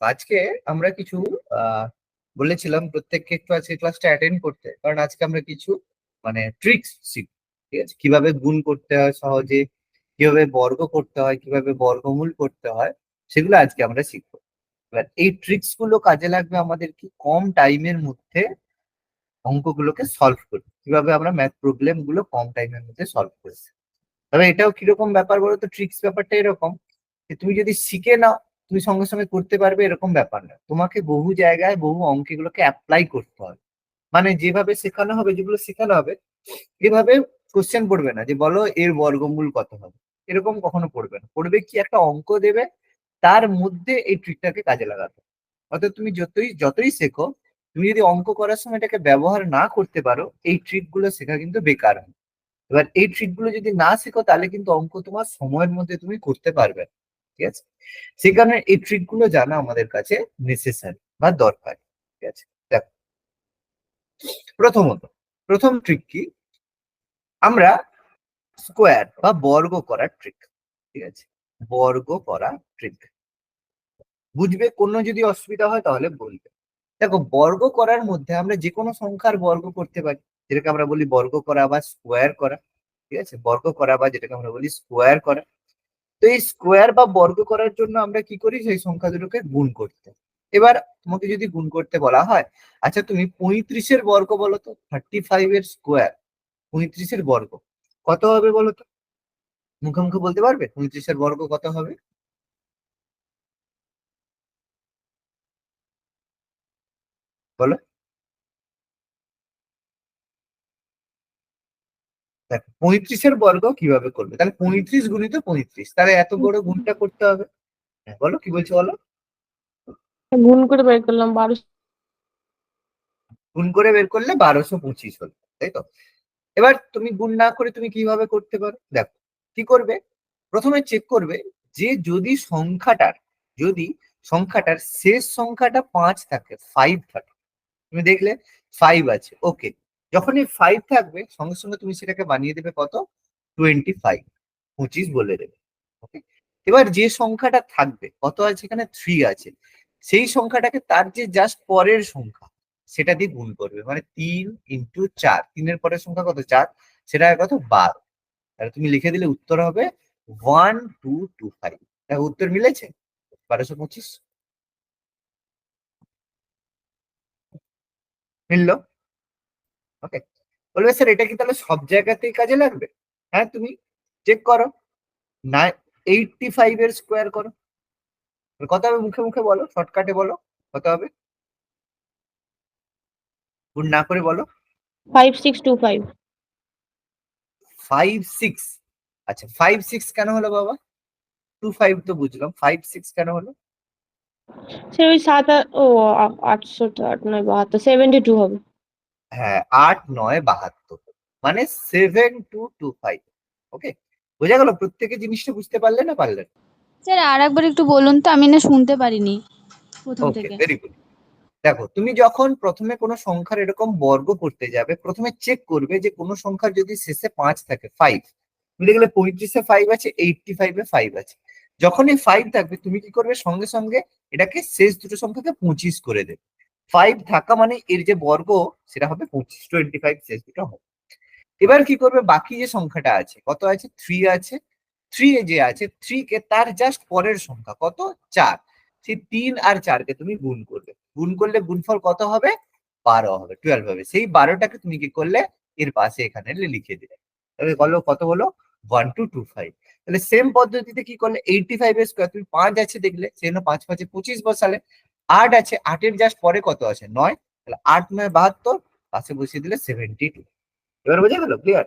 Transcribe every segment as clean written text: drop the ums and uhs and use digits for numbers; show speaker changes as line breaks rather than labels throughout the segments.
আজকে আমরা কিছু আহ বলেছিলাম প্রত্যেককে একটু আজকে ক্লাসটা অ্যাটেন্ড করতে, কারণ আজকে আমরা কিছু মানে ট্রিক্স শিখব। ঠিক আছে, কিভাবে গুণ করতে হয় সহজে, কিভাবে বর্গ করতে হয়, কিভাবে বর্গমূল করতে হয়, সেগুলো আজকে আমরা শিখবো। এবার এই ট্রিক্স গুলো কাজে লাগবে আমাদের কি কম টাইমের মধ্যে অঙ্কগুলোকে সলভ করতে, কিভাবে আমরা ম্যাথ প্রবলেম গুলো কম টাইমের মধ্যে সলভ করছি। তবে এটাও কিরকম ব্যাপার বলো তো, ট্রিক্স ব্যাপারটা এরকম যে তুমি যদি শিখে নাও তুমি সঙ্গে সঙ্গে করতে পারবে এরকম ব্যাপার না, তোমাকে বহু জায়গায় বহু অঙ্ক এগুলোকে অ্যাপ্লাই করতে হবে। মানে যেভাবে শেখানো হবে, যেগুলো শেখানো হবে এভাবে কোশ্চেন পড়বে না যে বলো এর বর্গমূল কত হবে, এরকম কখনো পড়বে না। পড়বে কি, একটা অঙ্ক দেবে তার মধ্যে এই ট্রিকটাকে কাজে লাগাতে হবে। অর্থাৎ তুমি যতই যতই শেখো, তুমি যদি অঙ্ক করার সময় এটাকে ব্যবহার না করতে পারো, এই ট্রিক গুলো শেখা কিন্তু বেকার হয়। এবার এই ট্রিক গুলো যদি না শেখো তাহলে কিন্তু অঙ্ক তোমার সময়ের মধ্যে তুমি করতে পারবে না। ঠিক আছে, সেই কারণে এই ট্রিক গুলো জানা আমাদের কাছে নেসেসারি বা দরকার। ঠিক আছে, দেখো প্রথমত, প্রথম ট্রিক কি, আমরা স্কোয়ার বা বর্গ করার ট্রিক। ঠিক আছে, বর্গ করা ট্রিক বুঝবে, কোনো যদি অসুবিধা হয় তাহলে বলবে। দেখো, বর্গ করার মধ্যে আমরা যে কোনো সংখ্যার বর্গ করতে পারি, যেটাকে আমরা বলি বর্গ করা বা স্কোয়ার করা। ঠিক আছে, বর্গ করা বা যেটাকে আমরা বলি স্কোয়ার করা। তো এই স্কোয়ার বা বর্গ করার জন্য আমরা কি করি, সেই সংখ্যা দুটোকে গুণ করতে। এবার তোমাকে যদি গুণ করতে বলা হয়, আচ্ছা তুমি 35-এর বর্গ বলো তো, 35 এর স্কোয়ার, 35-এর বর্গ কত হবে বলো তো? মুখে মুখে বলতে পারবে 35-এর বর্গ কত হবে? বলো। দেখো 35-এর বর্গ কিভাবে করবে, তাহলে 35 গুণিত 35, তাহলে এত বড় গুণটা করতে হবে। হ্যাঁ বলো, কি বলছো বলো।
গুণ করে বের করলাম 12।
গুণ করে বের করলে 1225 হলো, তাই তো? এবার তুমি গুণ না করে তুমি কিভাবে করতে পারো, দেখো কি করবে। প্রথমে চেক করবে যে যদি সংখ্যাটার শেষ সংখ্যাটা 5 থাকে, 5 থাকে, তুমি দেখলে 5 আছে, ওকে। যখনই 5 থাকবে সঙ্গে সঙ্গে তুমি সেটাকে বানিয়ে দেবে কত, 25, 25 বলে দেবে। ওকে, এবার যে সংখ্যাটা থাকবে কত আছে, এখানে 3 আছে, সেই সংখ্যাটাকে তার যে জাস্ট পরের সংখ্যা সেটা দিয়ে গুণ করবে, মানে 3 × 4, 3-এর পরের সংখ্যা কত, 4, সেটা হয় কত, 12। তাহলে তুমি লিখে দিলে উত্তর হবে 1225। দেখো উত্তর মিলেছে, 1225 মিললো। ওকে, বলবে স্যার এটা কি তাহলে সব জায়গাতেই কাজে লাগবে? হ্যাঁ, তুমি চেক করো না, 85-এর স্কোয়ার করো। কত হবে মুখে মুখে বলো, শর্টকাটে বলো কত হবে, গুণ না করে বলো।
5625।
5 6, আচ্ছা 5 6 কেন হলো বাবা? 25 তো বুঝলাম, 5 6 কেন হলো?
সে ওই ও 68, 8 9 72, 72 হবে।
হ্যাঁ, 8 9 72, মানে 7225। ওকে, বোঝা গেল? প্রত্যেকে জিনিসটা বুঝতে পারলে না পারলে?
স্যার আর একবার একটু বলুন তো, আমি না শুনতে পারিনি প্রথম
ওকে,
থেকে।
Very good. দেখো, তুমি যখন প্রথমে কোনো সংখ্যার এরকম বর্গ করতে যাবে, প্রথমে চেক করবে যে কোনো সংখ্যার যদি শেষে 5 থাকে, 5, তুমি দেখলে 35-এ 5 আছে, 85-এ 5 আছে, যখনই 5 থাকবে তুমি কি করবে, সঙ্গে সঙ্গে এটাকে শেষ দুটো সংখ্যাকে 25 করে দেবে। 5 থাকা মানে এর যে বর্গ সেটা হবে 25, 25 শেষ দুটো হবে। এবার কি করবে, বাকি যে সংখ্যাটা আছে কত আছে, 3 আছে, 3 এ যে আছে 3 কে তার জাস্ট পরের সংখ্যা কত, 4, সেই 3 আর 4 কে তুমি গুণ করবে, গুণ করলে গুণফল কত হবে, 12 হবে, 12 হবে। সেই 12টাকে তুমি কি করলে, এর পাশে এখানে লিখে দিলে, তাহলে বলো কত হলো, 1225। তাহলে সেম পদ্ধতিতে কি করলে, 85-এর স্কোয়ার, তুমি 5 আছে দেখলে, সেই জন্য 5 5 25 বসালে, 8 আছে, 8-এর জাস্ট পরে কত আছে, 9, তাহলে 8 9 72, পাশে বসিয়ে দিলে 72। এবার বোঝা গেল, ক্লিয়ার?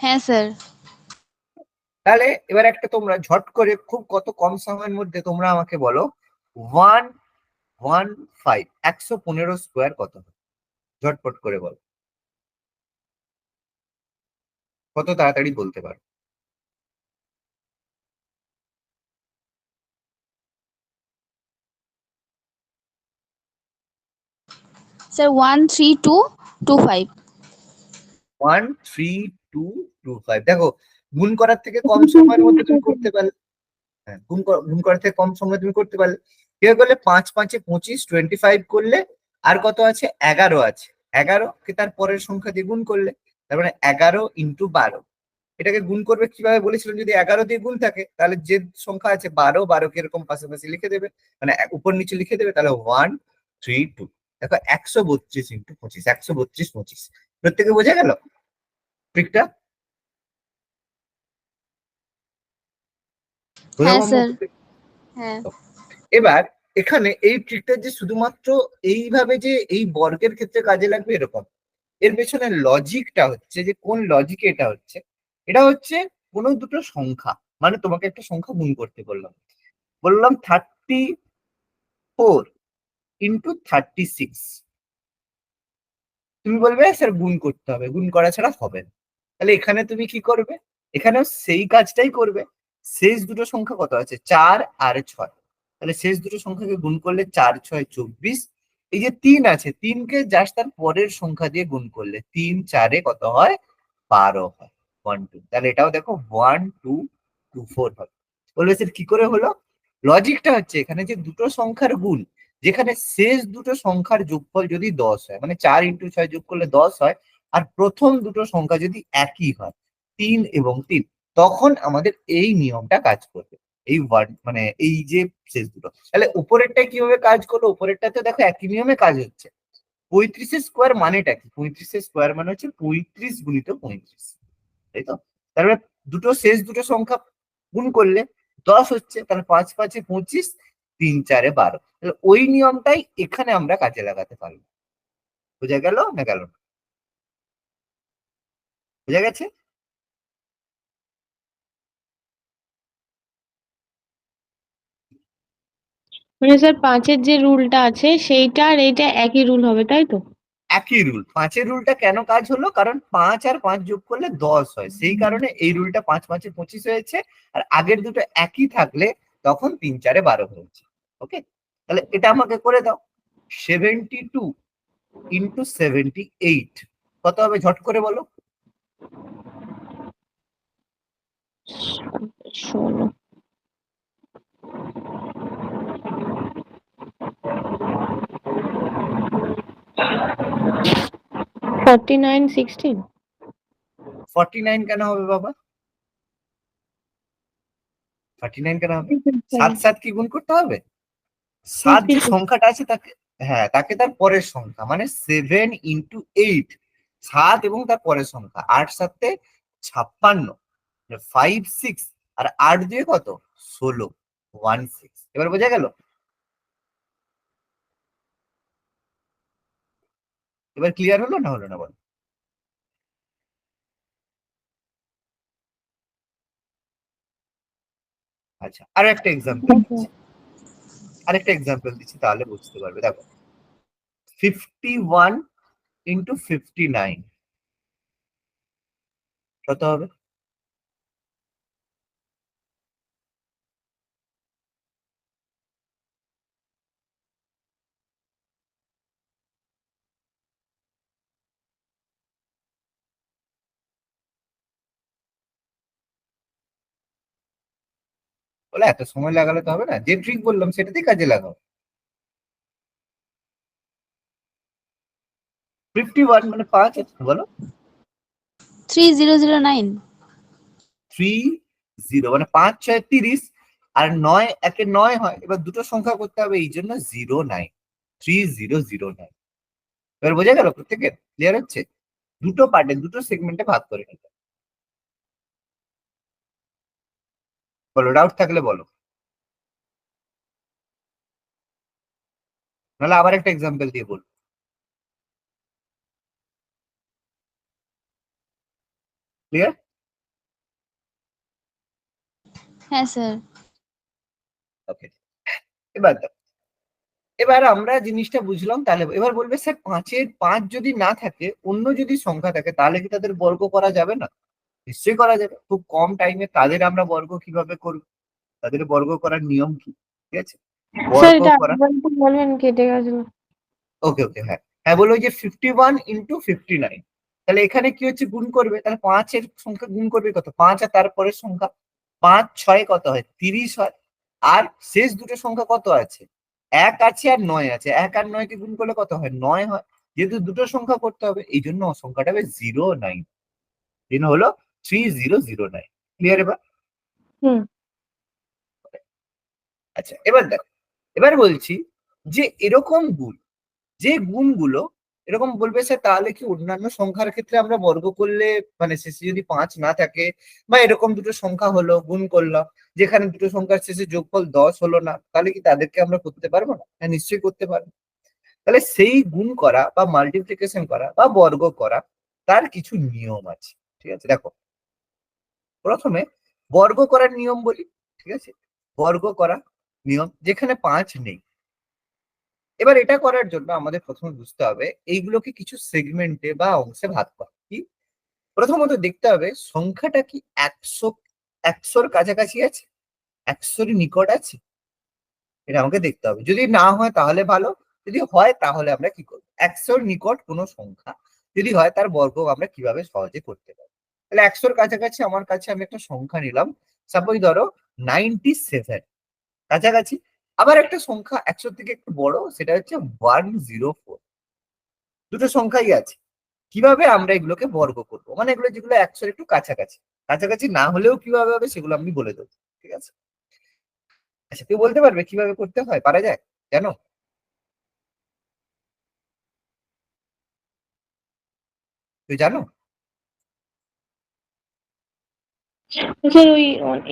হ্যাঁ স্যার।
তাহলে এবার একটা তোমরা ঝট করে খুব কত কম সময়ের মধ্যে তোমরা আমাকে বলো, 115 স্কোয়ার কত হবে? ঝটপট করে বলো, কত তাড়াতাড়ি বলতে পারো?
স্যার 13225।
13225, দেখো গুণ করার থেকে কম সময়ের মধ্যে তুমি করতে পারলে। হ্যাঁ, গুণ করার থেকে কম সময় তুমি করতে পারলে। কেউ করলে 5 5 এ 25, 25 করলে আর কত আছে, 11 আছে। 11 কে তার পরের সংখ্যা দিয়ে গুণ করলে, তার মানে 11 ইন্টু 12। এটাকে গুণ করবে কিভাবে বলেছিলাম, যদি 11 দিয়ে গুণ থাকে তাহলে যে সংখ্যা আছে 12, 12 কে এরকম পাশাপাশি লিখে দেবে, মানে উপর নিচে লিখে দেবে, তাহলে 1 3 2। দেখো 132 ইন্টু 25, 132 25। প্রত্যেকে বোঝা গেল ট্রিকটা?
হ্যাঁ
বোঝা
স্যার। হ্যাঁ
এবার এখানে এই ট্রিকটা যে শুধুমাত্র এইভাবে যে এই বর্গের ক্ষেত্রে কাজে লাগবে এরকম, এর পেছনে লজিকটা হচ্ছে যে কোন লজিকে এটা হচ্ছে, এটা হচ্ছে কোনো দুটো সংখ্যা, মানে তোমাকে একটা সংখ্যা গুণ করতে বললাম, বললাম 34 ইন্টু 36। তুমি বলবে স্যার গুণ করতে হবে, গুণ করা ছাড়া হবে না। তাহলে এখানে তুমি কি করবে, এখানেও সেই কাজটাই করবে। শেষ দুটো সংখ্যা কত আছে, 4 আর 6। তাহলে শেষ দুটো সংখ্যাকে গুণ করলে 4 6 24। এই যে 3 আছে, 3 কে জাস্ট তার পরের সংখ্যা দিয়ে গুণ করলে 3 4 এ কত হয়, 12 হয়। 1 2, তাহলে এটাও দেখো 1 2 2 4 হবে। বলবে স্যার কি করে হলো, লজিকটা হচ্ছে এখানে যে দুটো সংখ্যার গুণ, যেখানে শেষ দুটো সংখ্যার যোগফল যদি 10 হয়, মানে 4 ইন্টু 6 যোগ করলে 10 হয়, আর প্রথম দুটো সংখ্যা যদি একই হয় 3 এবং 3, তখন আমাদের এই নিয়মটা কাজ করবে। এই ওয়ার্ড মানে এই যে শেষ দুটো, তাহলে উপরেরটা কিভাবে কাজ করলো, উপরেরটাতে দেখো একই নিয়মে কাজ হচ্ছে। 35 স্কোয়ার মানেটা কি, 35 স্কোয়ার মানে হচ্ছে 35 গুণিত 35, তাই তো? তাহলে শেষ দুটো সংখ্যা গুণ করলে 10 হচ্ছে, তাহলে 5 5 এ 25, 3 4 এ 12। তাহলে ওই নিয়মটাই এখানে আমরা কাজে লাগাতে পারবো। বোঝা গেল না গেল না? বোঝা গেছে?
মানে স্যার 5-এর যে রুলটা আছে সেইটা আর এইটা একই রুল হবে, তাই তো?
একই রুল। 5-এর রুলটা কেন কাজ হলো, কারণ 5 আর 5 যোগ করলে 10 হয়, সেই কারণে এই রুলটা 5 5 এ 25 হয়েছে। আর আগের দুটো একই থাকলে তখন 3 4 এ 12 হয়েছে। ওকে, তাহলে এটা আমাকে করে দাও। 72 ইন্টু 78 কত হবে, ঝট করে বলো।
16 49 16।
49 কেন হবে বাবা, 39 কেন হবে? 7 7 কি গুণ করতে হবে? 7 যে সংখ্যাটা আছে তাকে, হ্যাঁ তাকে তার পরের সংখ্যা, মানে 7 ইন্টু 8। 7 এবং তার পরের সংখ্যা, 8 7 56, 5 6, আর 8 দিয়ে কত, 16, 1 6। এবার বোঝা গেল? এবার ক্লিয়ার হলো না হলো না বল? আচ্ছা, আরেকটা এক্সাম্পল দিচ্ছি, তাহলে বুঝতে পারবে। দেখো 51 ইন্টু 59 কত হবে? বলে এত সময় লাগালে তো হবে না, যে ট্রিক বললাম সেটাতেই কাজে লাগাও। 51 মানে 5, বলো।
3009।
30 মানে 5 6 30, আর 9 একে 9 হয়। এবার দুটো সংখ্যা করতে হবে, এই জন্য 09, 3009। এবার বোঝা গেল প্রত্যেকের, ক্লিয়ার হচ্ছে? দুটো পার্টে দুটো সেগমেন্টে ভাগ করে নিতে। বলো, ডাউট থাকলে বলো, নাহলে আবার একটা এক্সাম্পল দিয়ে বলো। ক্লিয়ার?
হ্যাঁ স্যার।
ওকে, এবার দেখো, এবার আমরা জিনিসটা বুঝলাম। তাহলে এবার বলবে স্যার 5-এর 5 যদি না থাকে, অন্য যদি সংখ্যা থাকে, তাহলে কি তাদের বর্গ করা যাবে না? নিশ্চয়ই করা যাবে, খুব কম টাইমে। তাদের আমরা বর্গ কিভাবে করব, তাদের বর্গ করার নিয়ম কি, ঠিক আছে?
স্যার
বর্গ
এটা
করা,
আরেকবার একটু বলবেন, কেটে গেছিল।
ওকে ওকে, হ্যাঁ হ্যাঁ, বলো যে 51 ইন্টু 59। তাহলে এখানে কি হচ্ছে, গুণ করবে, তাহলে 5-এর সংখ্যা গুণ করবে কত, 5 আর তারপরের সংখ্যা। 5 6 কত হয়, 30 হয়। আর শেষ দুটো সংখ্যা কত আছে? 1 আছে আর 9 আছে। 1 আর 9 কে গুণ করলে কত হয়? 9 হয়। যেহেতু দুটো সংখ্যা করতে হবে এই জন্য সংখ্যাটা হবে 09। দিন হলো 3009। ক্লিয়ার এবার?
হুম।
আচ্ছা এবার দেখো, এবার বলছি যে এরকম গুণ, যে গুণগুলো এরকম বলবে স্যার তাহলে কি অন্যান্য সংখ্যার ক্ষেত্রে আমরা বর্গ করলে মানে শেষে যদি 5 না থাকে বা এরকম দুটো সংখ্যা হলো গুণ করলাম যেখানে দুটো সংখ্যার শেষে যোগফল 10 হলো না, তাহলে কি তাদেরকে আমরা করতে পারবো না? হ্যাঁ নিশ্চয়ই করতে পারবো। তাহলে সেই গুণ করা বা মাল্টিপ্লিকেশন করা বা বর্গ করা তার কিছু নিয়ম আছে। ঠিক আছে, দেখো প্রথমে বর্গ করার নিয়ম বলি। ঠিক আছে, বর্গ করা নিয়ম যেখানে 5 নেই। এবার এটা করার জন্য আমাদের প্রথমে বুঝতে হবে এইগুলোকে কিছু সেগমেন্টে বা অংশে ভাগ করা। কি প্রথমত দেখতে হবে সংখ্যাটা কি 100-র কাছাকাছি আছে, 100-র নিকট আছে, এটা আমাকে দেখতে হবে। যদি না হয় তাহলে ভালো, যদি হয় তাহলে আমরা কি করবো? 100-র নিকট কোনো সংখ্যা যদি হয় তার বর্গ আমরা কিভাবে সহজে করতে পারি। তাহলে 100-র কাছাকাছি আমার কাছে আমি একটা সংখ্যা নিলাম, সাপোজ ধরো 97 কাছাকাছি। আবার একটা সংখ্যা 100 থেকে একটু বড়, সেটা হচ্ছে 104। দুটো সংখ্যাই আছে, কিভাবে আমরা এগুলোকে বর্গ করবো, মানে এগুলো যেগুলো 100-র একটু কাছাকাছি, কাছাকাছি না হলেও কিভাবে হবে সেগুলো আমি বলে দেবো। ঠিক আছে, আচ্ছা কেউ বলতে পারবে কিভাবে করতে হয়? পারা যায়? জানো? তুই জানো?
স্যার ওই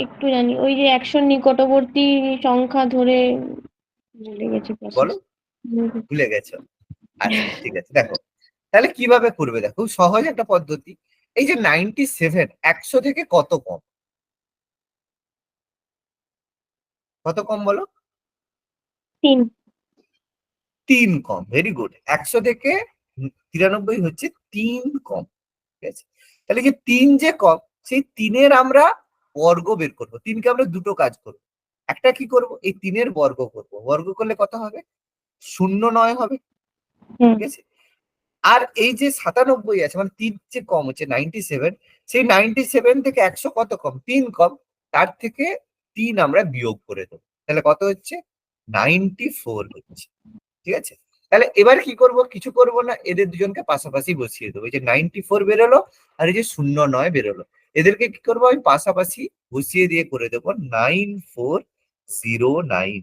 একটু জানি, ওই যে 100 নিকটবর্তী সংখ্যা ধরে ভুলে গেছি প্রসেস।
বলো, ভুলে গেছো? আচ্ছা ঠিক আছে, দেখো তাহলে কিভাবে করবে, দেখো খুব সহজ একটা পদ্ধতি। এই যে 97 100 থেকে কত কম? কত কম বলো?
3।
3 কম, ভেরি গুড। 100 থেকে 93 হচ্ছে 3 কম। ঠিক আছে, তাহলে যে 3 যে কম, সেই 3-এর আমরা বর্গ বের করবো। 3কে আমরা দুটো কাজ করবো, একটা কি করব, এই 3-এর বর্গ করব। বর্গ করলে কত হবে? 09 হবে।
হুম।
ঠিক আছে, আর এই যে 97 আছে মানে 3 যে কম হচ্ছে 97, সেই 97 থেকে 100 কত কম? 3 কম। তার থেকে 3 আমরা বিয়োগ করে দেবো, তাহলে কত হচ্ছে? 94 হচ্ছে। ঠিক আছে, তাহলে এবার কি করব? কিছু করব না, এদের দুজনকে পাশাপাশি বসিয়ে দেবো। এই যে 94 বেরোলো আর এই যে 09 বেরোলো, এদেরকে কি করবো? আমি পাশাপাশি বসিয়ে দিয়ে করে দেবো 9409।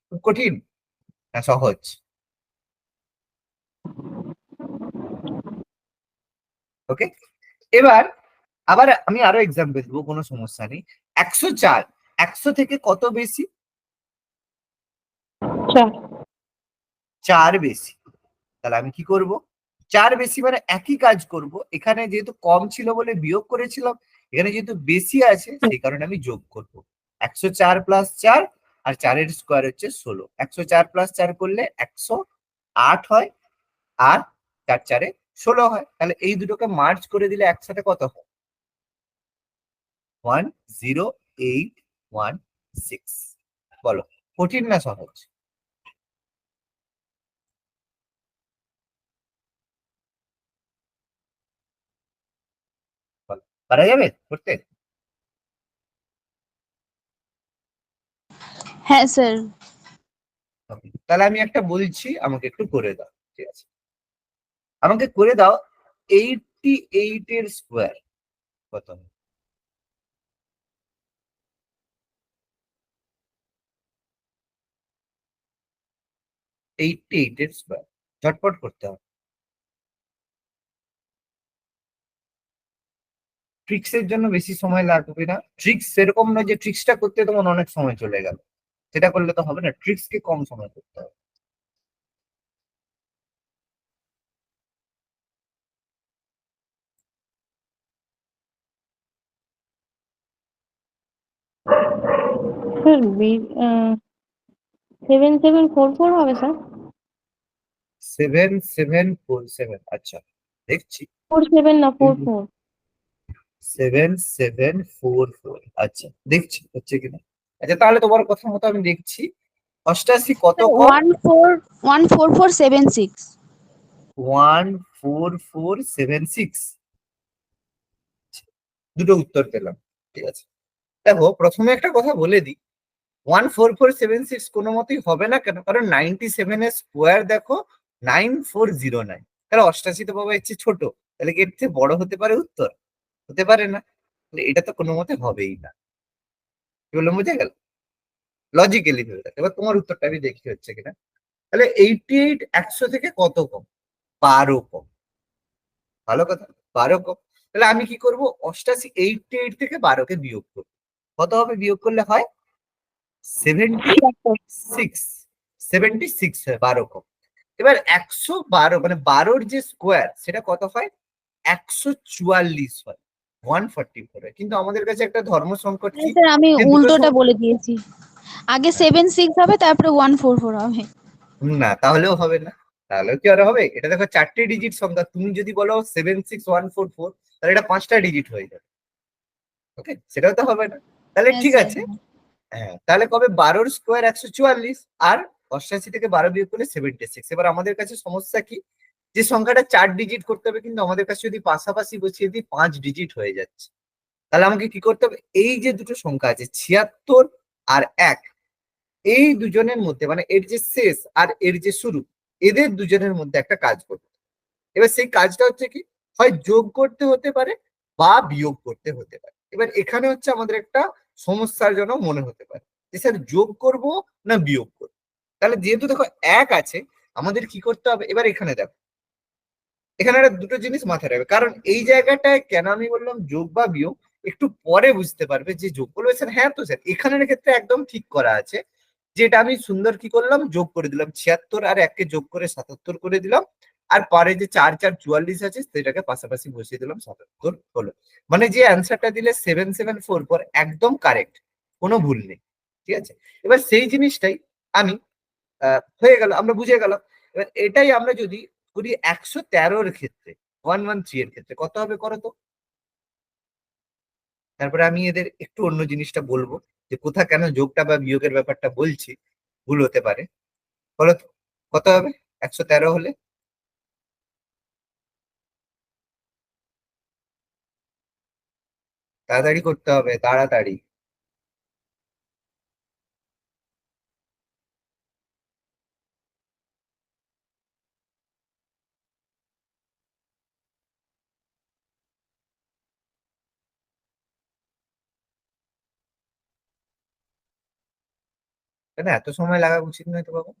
খুব কঠিন না সহজ? ওকে, এবার আবার আমি আরো এক্সাম্পল দেবো, কোনো সমস্যা নেই। 104 100 থেকে কত বেশি?
4।
4 বেশি। তাহলে আমি কি করব? 4 বেশি মানে একই কাজ করব। এখানে যেহেতু কম ছিল বলে বিয়োগ করেছিলাম, এখানে যেহেতু বেশি আছে সেই কারণে আমি যোগ করব। 104 প্লাস 4 আর 4-এর স্কোয়ার হচ্ছে 16। 104 প্লাস 4 করলে 108 হয়, আর 4 4-এ 16 হয়। তাহলে এই দুটোকে মার্জ করে দিলে একসাথে কত হয়? 10816। বলো কঠিন না সহজ? বলো, পারা যাবে করতে?
হ্যাঁ স্যার।
Okay, তাহলে আমি একটা বলছি, আমাকে একটু করে দাও। ঠিক আছে, আমাকে করে দাও 88-এর স্কোয়ার কত হয়? 88-এর স্কোয়ার ঝটপট করতে হবে। ট্রিক্স এর জন্য বেশি সময় লাগবে না, ট্রিক্স সেরকম নয় যে ট্রিক্সটা করতে তোমার অনেক সময় চলে গেল, সেটা করলে তো হবে না, ট্রিক্স কে কম সময় করতে হবে।
স্যার 7744 হবে স্যার।
7747, আচ্ছা দেখছি।
47 না 44।
7744, আচ্ছা দেখছি হচ্ছে কিনা। আচ্ছা তাহলে তোমার কথা মতো আমি দেখছি। 88 কত কম?
14476।
14476। দুটো উত্তর পেলাম। ঠিক আছে, দেখো প্রথমে একটা কথা বলে দিই, 14476 কোনো মতেই হবে না। কেন? কারণ 97 এর স্কোয়ার দেখো 9409। তাহলে 88 তো বাবা এর চেয়ে ছোট, তাহলে কি এর চেয়ে বড় হতে পারে উত্তর? হতে পারে না। তাহলে এটা তো কোনো মতে হবেই না। কি বললাম বুঝে গেল? লজিক্যালি ভেবে দেখো। এবার তোমার উত্তরটা আমি দেখি হচ্ছে কিনা। তাহলে 88 100 থেকে কত কম? 12 কম। ভালো কথা, 12 কম। তাহলে আমি কি করব? 88 88 থেকে 12 কে বিয়োগ করবো। কত হবে বিয়োগ করলে হয়? 76। 76 হয় 12 কম। এবার 112 মানে 12-র যে স্কোয়ার সেটা কত হয়? 144 হয়, 144 হয়। কিন্তু আমাদের কাছে একটা ধর্ম সংকট কি,
স্যার আমি
যে দুটো
উল্টোটা বলে দিয়েছি, আগে 7 6 হবে তারপরে 1 4 4 হবে।
না, তাহলেও হবে না। তাহলেও কি আর হবে? এটা দেখো 4টে ডিজিট সংখ্যা, তুমি যদি বলো 76144, তাহলে এটা 5টা ডিজিট হয়ে যাবে। ওকে, সেটাও তো হবে না। তাহলে
হ্যাঁ
ঠিক
স্যার।
আছে। হ্যাঁ, তাহলে কবে? 12-র স্কোয়ার 144, আর 88 থেকে 12 বিয়োগ করলে 76। এবার আমাদের কাছে সমস্যা কি, যে সংখ্যাটা 4 ডিজিট করতে হবে, কিন্তু আমাদের কাছে যদি পাশাপাশি বসিয়ে দিই 5 ডিজিট হয়ে যাচ্ছে। তাহলে আমাকে কি করতে হবে? এই যে দুটো সংখ্যা আছে 76 আর 1, এই দুজনের মধ্যে মানে এর যে শেষ আর এর যে শুরু, এদের দুজনের মধ্যে একটা কাজ করতে হবে। এবার সেই কাজটা হচ্ছে কি, হয় যোগ করতে হতে পারে বা বিয়োগ করতে হতে পারে। এবার এখানে হচ্ছে আমাদের একটা সমস্যার জন্য মনে হতে পারে যে স্যার যোগ করব না বিয়োগ করবো। তাহলে যেহেতু দেখো 1 আছে, আমাদের কি করতে হবে? এবার এখানে দেখো, এখানে একটা দুটো জিনিস মাথায় রাখবে। কারণ এই জায়গাটায় কেন আমি বললাম যোগ বা বিয়োগ, একটু পরে বুঝতে পারবে। যে যোগ করবে স্যার, হ্যাঁ তো স্যার এখানের ক্ষেত্রে একদম ঠিক করা আছে, যেটা আমি সুন্দর কি করলাম, যোগ করে দিলাম 76 আর 1কে যোগ করে 77 করে দিলাম। আর পরে যে 4 4 44 আছে সেটাকে পাশাপাশি বসিয়ে দিলাম, 77 হলো। মানে যে অ্যান্সারটা দিলে 7744 একদম কারেক্ট, কোনো ভুল নেই। ঠিক আছে, এবার সেই জিনিসটাই আমি হয়ে গেল, আমরা বুঝে গেলাম। এবার এটাই আমরা যদি করি 113-র ক্ষেত্রে, 113 এর ক্ষেত্রে কত হবে করো তো। তারপরে আমি এদের একটু অন্য জিনিসটা বলবো, যে কোথা কেন যোগটা বা বিয়োগের ব্যাপারটা বলছি, ভুল হতে পারে। বলো তো কত হবে 113 হলে? তাড়াতাড়ি করতে হবে, তাড়াতাড়ি। কেন এত সময় লাগা উচিত নয় তো বাবা?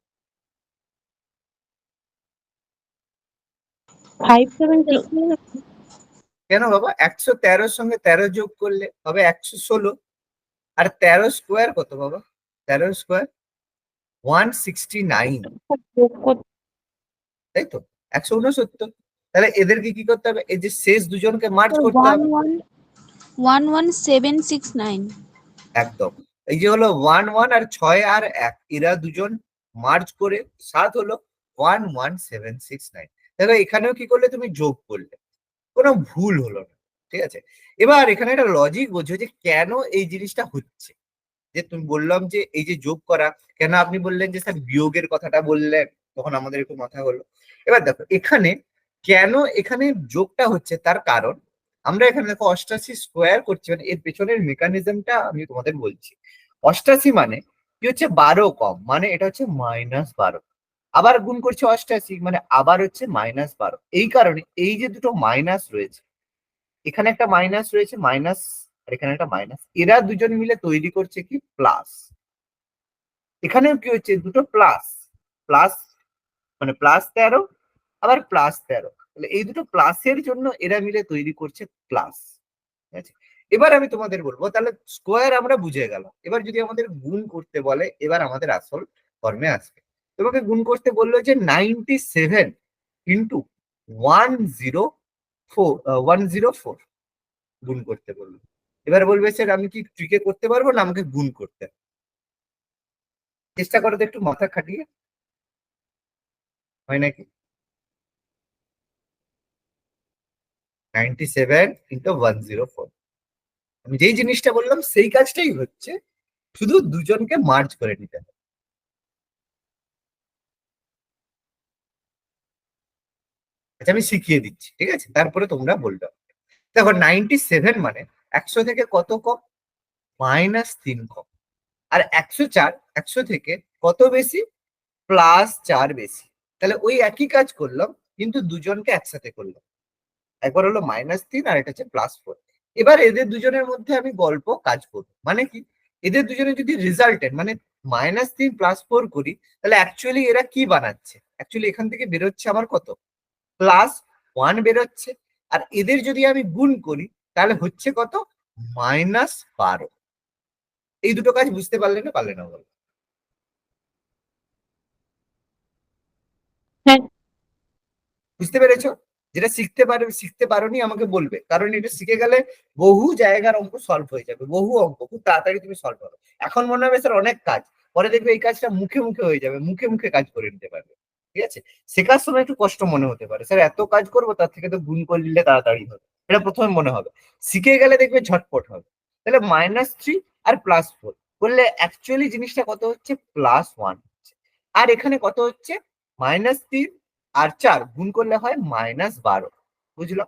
5 7 6
কেন বাবা? 113-র সঙ্গে 13 যোগ করলে হবে 116। আর 13 স্কোয়ার কত বাবা? 13 স্কোয়ার 169,
যোগ করতে
তাই তো? 169। তাহলে এদেরকে কি করতে হবে? এই যে শেষ দুজনকে মার্জ করতে
ওয়ান
হবে।
ওয়ান 11769।
একদম। এই যে হলো 1 1 আর 6 আর 1, এরা দুজন মার্জ করে 7 হলো 11769। দেখো এখানেও কি করলে? তুমি যোগ করলে, কোনো ভুল হলো না। ঠিক আছে, এবার এখানে একটা লজিক বোঝো যে কেন এই জিনিসটা হচ্ছে। যে তুমি বললাম যে এই যে যোগ করা, কেন আপনি বললেন যে স্যার বিয়োগের কথাটা বললেন, তখন আমাদের একটু মাথা হলো। এবার দেখো এখানে কেন এখানে যোগটা হচ্ছে, তার কারণ আমরা এখানে দেখো 88 স্কোয়ার করছি, মানে এর পেছনের মেকানিজমটা আমি তোমাদের বলছি। 88 মানে কি হচ্ছে? 12 কম, মানে এটা হচ্ছে -12। আবার গুণ করছে 88, মানে আবার হচ্ছে -12। এই কারণে এই যে দুটো মাইনাস রয়েছে, এখানে একটা মাইনাস রয়েছে মাইনাস, আর এখানে একটা মাইনাস, এরা দুজন মিলে তৈরি করছে কি? প্লাস। এখানেও কি হচ্ছে? দুটো প্লাস, প্লাস মানে +13, আবার +13। তাহলে এই দুটো প্লাসের জন্য এরা মিলে তৈরি করছে প্লাস। ঠিক আছে, এবার আমি তোমাদের বলবো, তাহলে স্কোয়ার আমরা বুঝে গেল। এবার যদি আমাদের গুণ করতে বলে, এবার আমাদের আসল ফর্মে আসবে। তোমাকে গুণ করতে বললো যে 97 ইন্টু 104 গুণ করতে বললো। এবার বলবে স্যার আমি কি ট্রিকে করতে পারবো, না আমাকে গুণ করতে হবে? চেষ্টা করো তো একটু মাথা খাটিয়ে, হয় নাকি? 97 × 104, আমি যেই জিনিসটা বললাম সেই কাজটাই হচ্ছে, শুধু দুজনকে মার্জ করে নিতে হবে। আচ্ছা আমি শিখিয়ে দিচ্ছি, ঠিক আছে, তারপরে তোমরা বলবে। দেখো 97 মানে 100 থেকে কত কম? -3 কম। আর 104 100 থেকে কত বেশি? +4 বেশি। তাহলে ওই একই কাজ করলাম, কিন্তু দুজনকে একসাথে করলাম। একবার হলো -3 আর এটা হচ্ছে +4। এবার এদের দুজনের মধ্যে আমি গল্প কাজ করব, মানে কি, এদের দুজনের যদি রেজাল্টেন্ট মানে -3 +4 করি, তাহলে অ্যাকচুয়ালি এরা কি বানাচ্ছে? অ্যাকচুয়ালি এখান থেকে বেরোচ্ছে আমার কত? +1 বেরোচ্ছে। আর এদের যদি আমি গুণ করি, তাহলে হচ্ছে কত? -12। এই দুটো কাজ বুঝতে পারলে না পারলে না বলো?
হ্যাঁ
বুঝতে পেরেছো? যেটা শিখতে পারোনি আমাকে বলবে, কারণ এটা শিখে গেলে বহু জায়গার অঙ্ক সলভ হয়ে যাবে, বহু অঙ্ক খুব তাড়াতাড়ি তুমি সলভ হবে। এখন মনে হবে স্যার অনেক কাজ, পরে দেখবে এই কাজটা মুখে মুখে হয়ে যাবে, মুখে মুখে কাজ করে নিতে পারবে। ঠিক আছে, শেখার সময় একটু কষ্ট মনে হতে পারে, স্যার এত কাজ করবো, তার থেকে তো গুণ করে নিলে তাড়াতাড়ি হবে, এটা প্রথমে মনে হবে। শিখে গেলে দেখবে ঝটপট হবে। তাহলে -3 আর +4 করলে অ্যাকচুয়ালি জিনিসটা কত হচ্ছে? +1 হচ্ছে। আর এখানে কত হচ্ছে? -3 আর 4 গুণ করলে হয় -12। বুঝলো?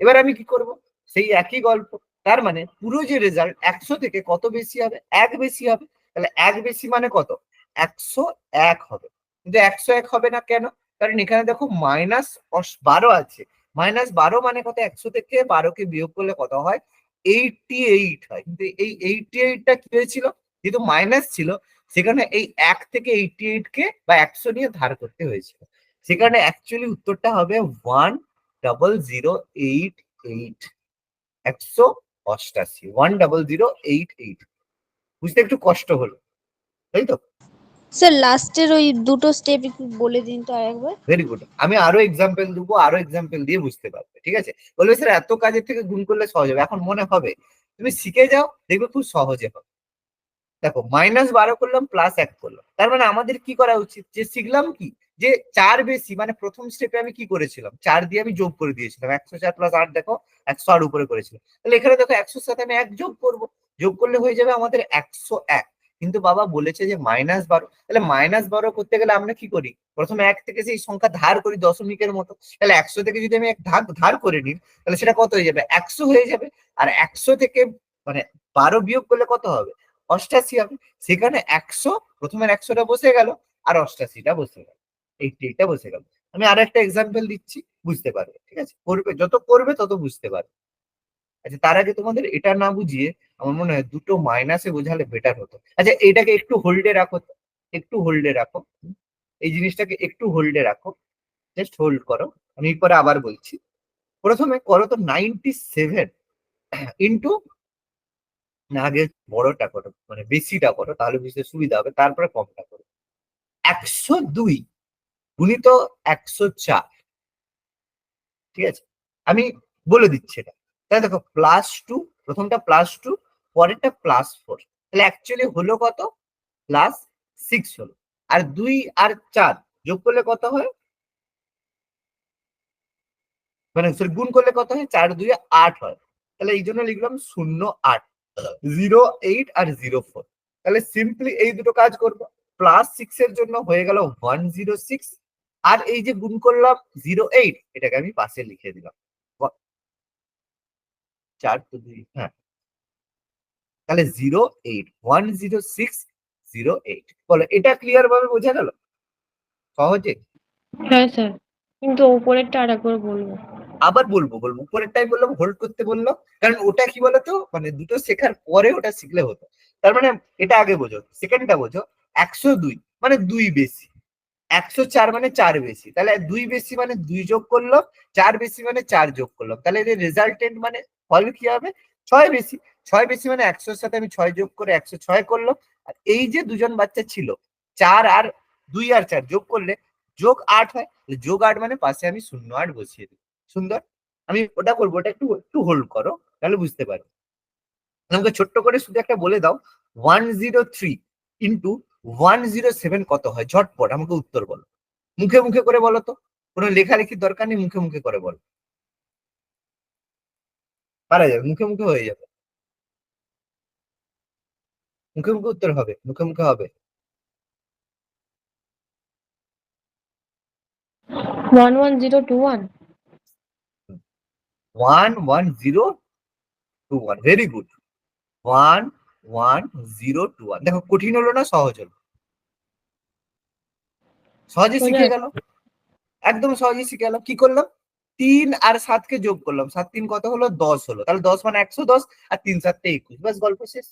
এবার আমি কি করব? সেই একই গল্প। তার মানে পুরো যে রেজাল্ট 100 থেকে কত বেশি হবে? 1 বেশি হবে। তাহলে 1 বেশি মানে কত? 101 হবে। কিন্তু 101 হবে না কেন? কারণ এখানে দেখো -12 আছে। -12 মানে কত? 100 থেকে 12 কে বিয়োগ করলে কত হয়? 88 হয়। কিন্তু এই 88 টা কি হয়েছিল? যেহেতু মাইনাস ছিল, সেখানে এই 1 থেকে 88 কে বা 100 নিয়ে ধার করতে হয়েছিল। সেখানে অ্যাকচুয়ালি উত্তরটা হবে 100888। 188, 100888। বুঝতে একটু কষ্ট হলো, তাই তো?
স্যার লাস্টের ওই দুটো স্টেপ একটু বলে দিন তো আরেকবার।
Very good. আমি আরো এক্সাম্পল দেবো, আরো এক্সাম্পল দিয়ে বুঝতে পারবে। ঠিক আছে, বলবে স্যার এত কাজের থেকে গুণ করলে সহজ হবে, এখন মনে হবে, তুমি শিখে যাও, দেখবে খুব সহজে হবে। দেখো -12 করলাম, +1 করলাম, তার মানে আমাদের কি করা উচিত? যে শিখলাম কি, যে 4 বেশি, মানে প্রথম স্টেপে আমি কি করেছিলাম? 4 দিয়ে আমি যোগ করে দিয়েছিলাম, 104 + 8 দেখো 108 উপরে করেছিলাম। তাহলে এখানে দেখো 100 সাথে আমি 1 যোগ করব, যোগ করলে হয়ে যাবে আমাদের 101। কিন্তু বাবা বলেছে যে -12, তাহলে -12 করতে গেলে আমরা কি করি? প্রথমে 1 থেকে সেই সংখ্যা ধার করি দশমিকের মতো। তাহলে 100 থেকে যদি আমি এক ধার করে নিই, তাহলে সেটা কত হয়ে যাবে? 100 হয়ে যাবে। আর 100 থেকে মানে 12 বিয়োগ করলে কত হবে? 88 হবে। সেখানে 100, প্রথমের 100টা বসে গেল, আর 88টা বসে গেল, 88টা বসে গেল। আমি আরো একটা এক্সাম্পল দিচ্ছি, বুঝতে পারবে। ঠিক আছে, করবে যত করবে তত বুঝতে পারবে। আচ্ছা, তার আগে তোমাদের এটা না বুঝিয়ে আমার মনে হয় দুটো মাইনাসে বোঝালে বেটার হতো। আচ্ছা, এটাকে একটু হোল্ডে রাখো তো, একটু হোল্ডে রাখো। এই জিনিসটাকে একটু হোল্ডে রাখো, জাস্ট হোল্ড করো। আমি পরে আবার বলছি। প্রথমে করো তো 97 ইন্টু, না আগে বড়টা করো, মানে বেশিটা করো, তাহলে বুঝতে সুবিধা হবে, তারপরে কমটা করো। 102 গুণিত 104। ঠিক আছে, আমি বলে দিচ্ছি এটা। তাহলে দেখো +2, প্রথমটা +2, পরেরটা +4। তাহলে অ্যাকচুয়ালি হলো কত? +6 হলো। আর 2 আর 4 যোগ করলে কত হয়? মানে সরি, গুণ করলে কত হয়? 4 2 8 হয়। তাহলে এই জন্য লিখলাম 08, 08 আর 04। তাহলে সিম্পলি এই দুটো কাজ করবো। +6 এর জন্য হয়ে গেল 106। আর এই যে গুণ করলাম 08, এটাকে আমি পাশে লিখে দিলাম। 4 তো 2, হ্যাঁ। তাহলে 08, 10608। বলো, এটা ক্লিয়ার ভাবে বোঝা গেল সহজে?
হ্যাঁ স্যার, কিন্তু উপরেরটা আর একবার বলবো।
আবার বলবো উপরেরটাই বললাম, হোল্ড করতে বললো। কারণ ওটা কি বলতো, মানে দুটো শেখার পরে ওটা শিখলে হতো। তার মানে এটা আগে বোঝো, সেকেন্ডটা বোঝো। 102 মানে 2 বেশি, 104 মানে 4 বেশি। তাহলে 2 বেশি মানে 2 যোগ করলাম, 4 বেশি মানে 4 যোগ করলাম। তাহলে এদের রেজাল্টেন্ট মানে ফল কি হবে? 6 বেশি। 6 বেশি মানে 100-র সাথে আমি 6 যোগ করে 106 করলাম। আর এই যে দুজন বাচ্চা ছিল, 4 আর 2 আর 4 যোগ করলে যোগ 8 হয়। যোগ 8 মানে পাশে আমি 08 বসিয়ে দিই। সুন্দর। আমি ওটা করবো, ওটা একটু একটু হোল্ড করো, তাহলে বুঝতে পারো। আমাকে ছোট্ট করে শুধু একটা বলে দাও, 103 ইন্টু 107 কত হয়? ঝটপট আমাকে উত্তর বলো, মুখে মুখে করে বলো তো, কোনো লেখালেখির দরকার নেই, মুখে মুখে করে বলো। পারা যাবে, মুখে মুখে হয়ে যাবে, মুখে মুখে উত্তর হবে, মুখে মুখে হবে।
11021।
11021, ভেরি গুড। 1021। দেখো কঠিন হলো না সহজ হলো? সহজে
সোজা
শিখে গেল, একদম সহজে শিখে গেল। কি করলাম, 3 আর 7 কে যোগ করলাম, 7 3 কত হলো, 10 হলো। তাহলে 10 মানে 110, আর 3 7 21, ব্যাস গল্প শেষ।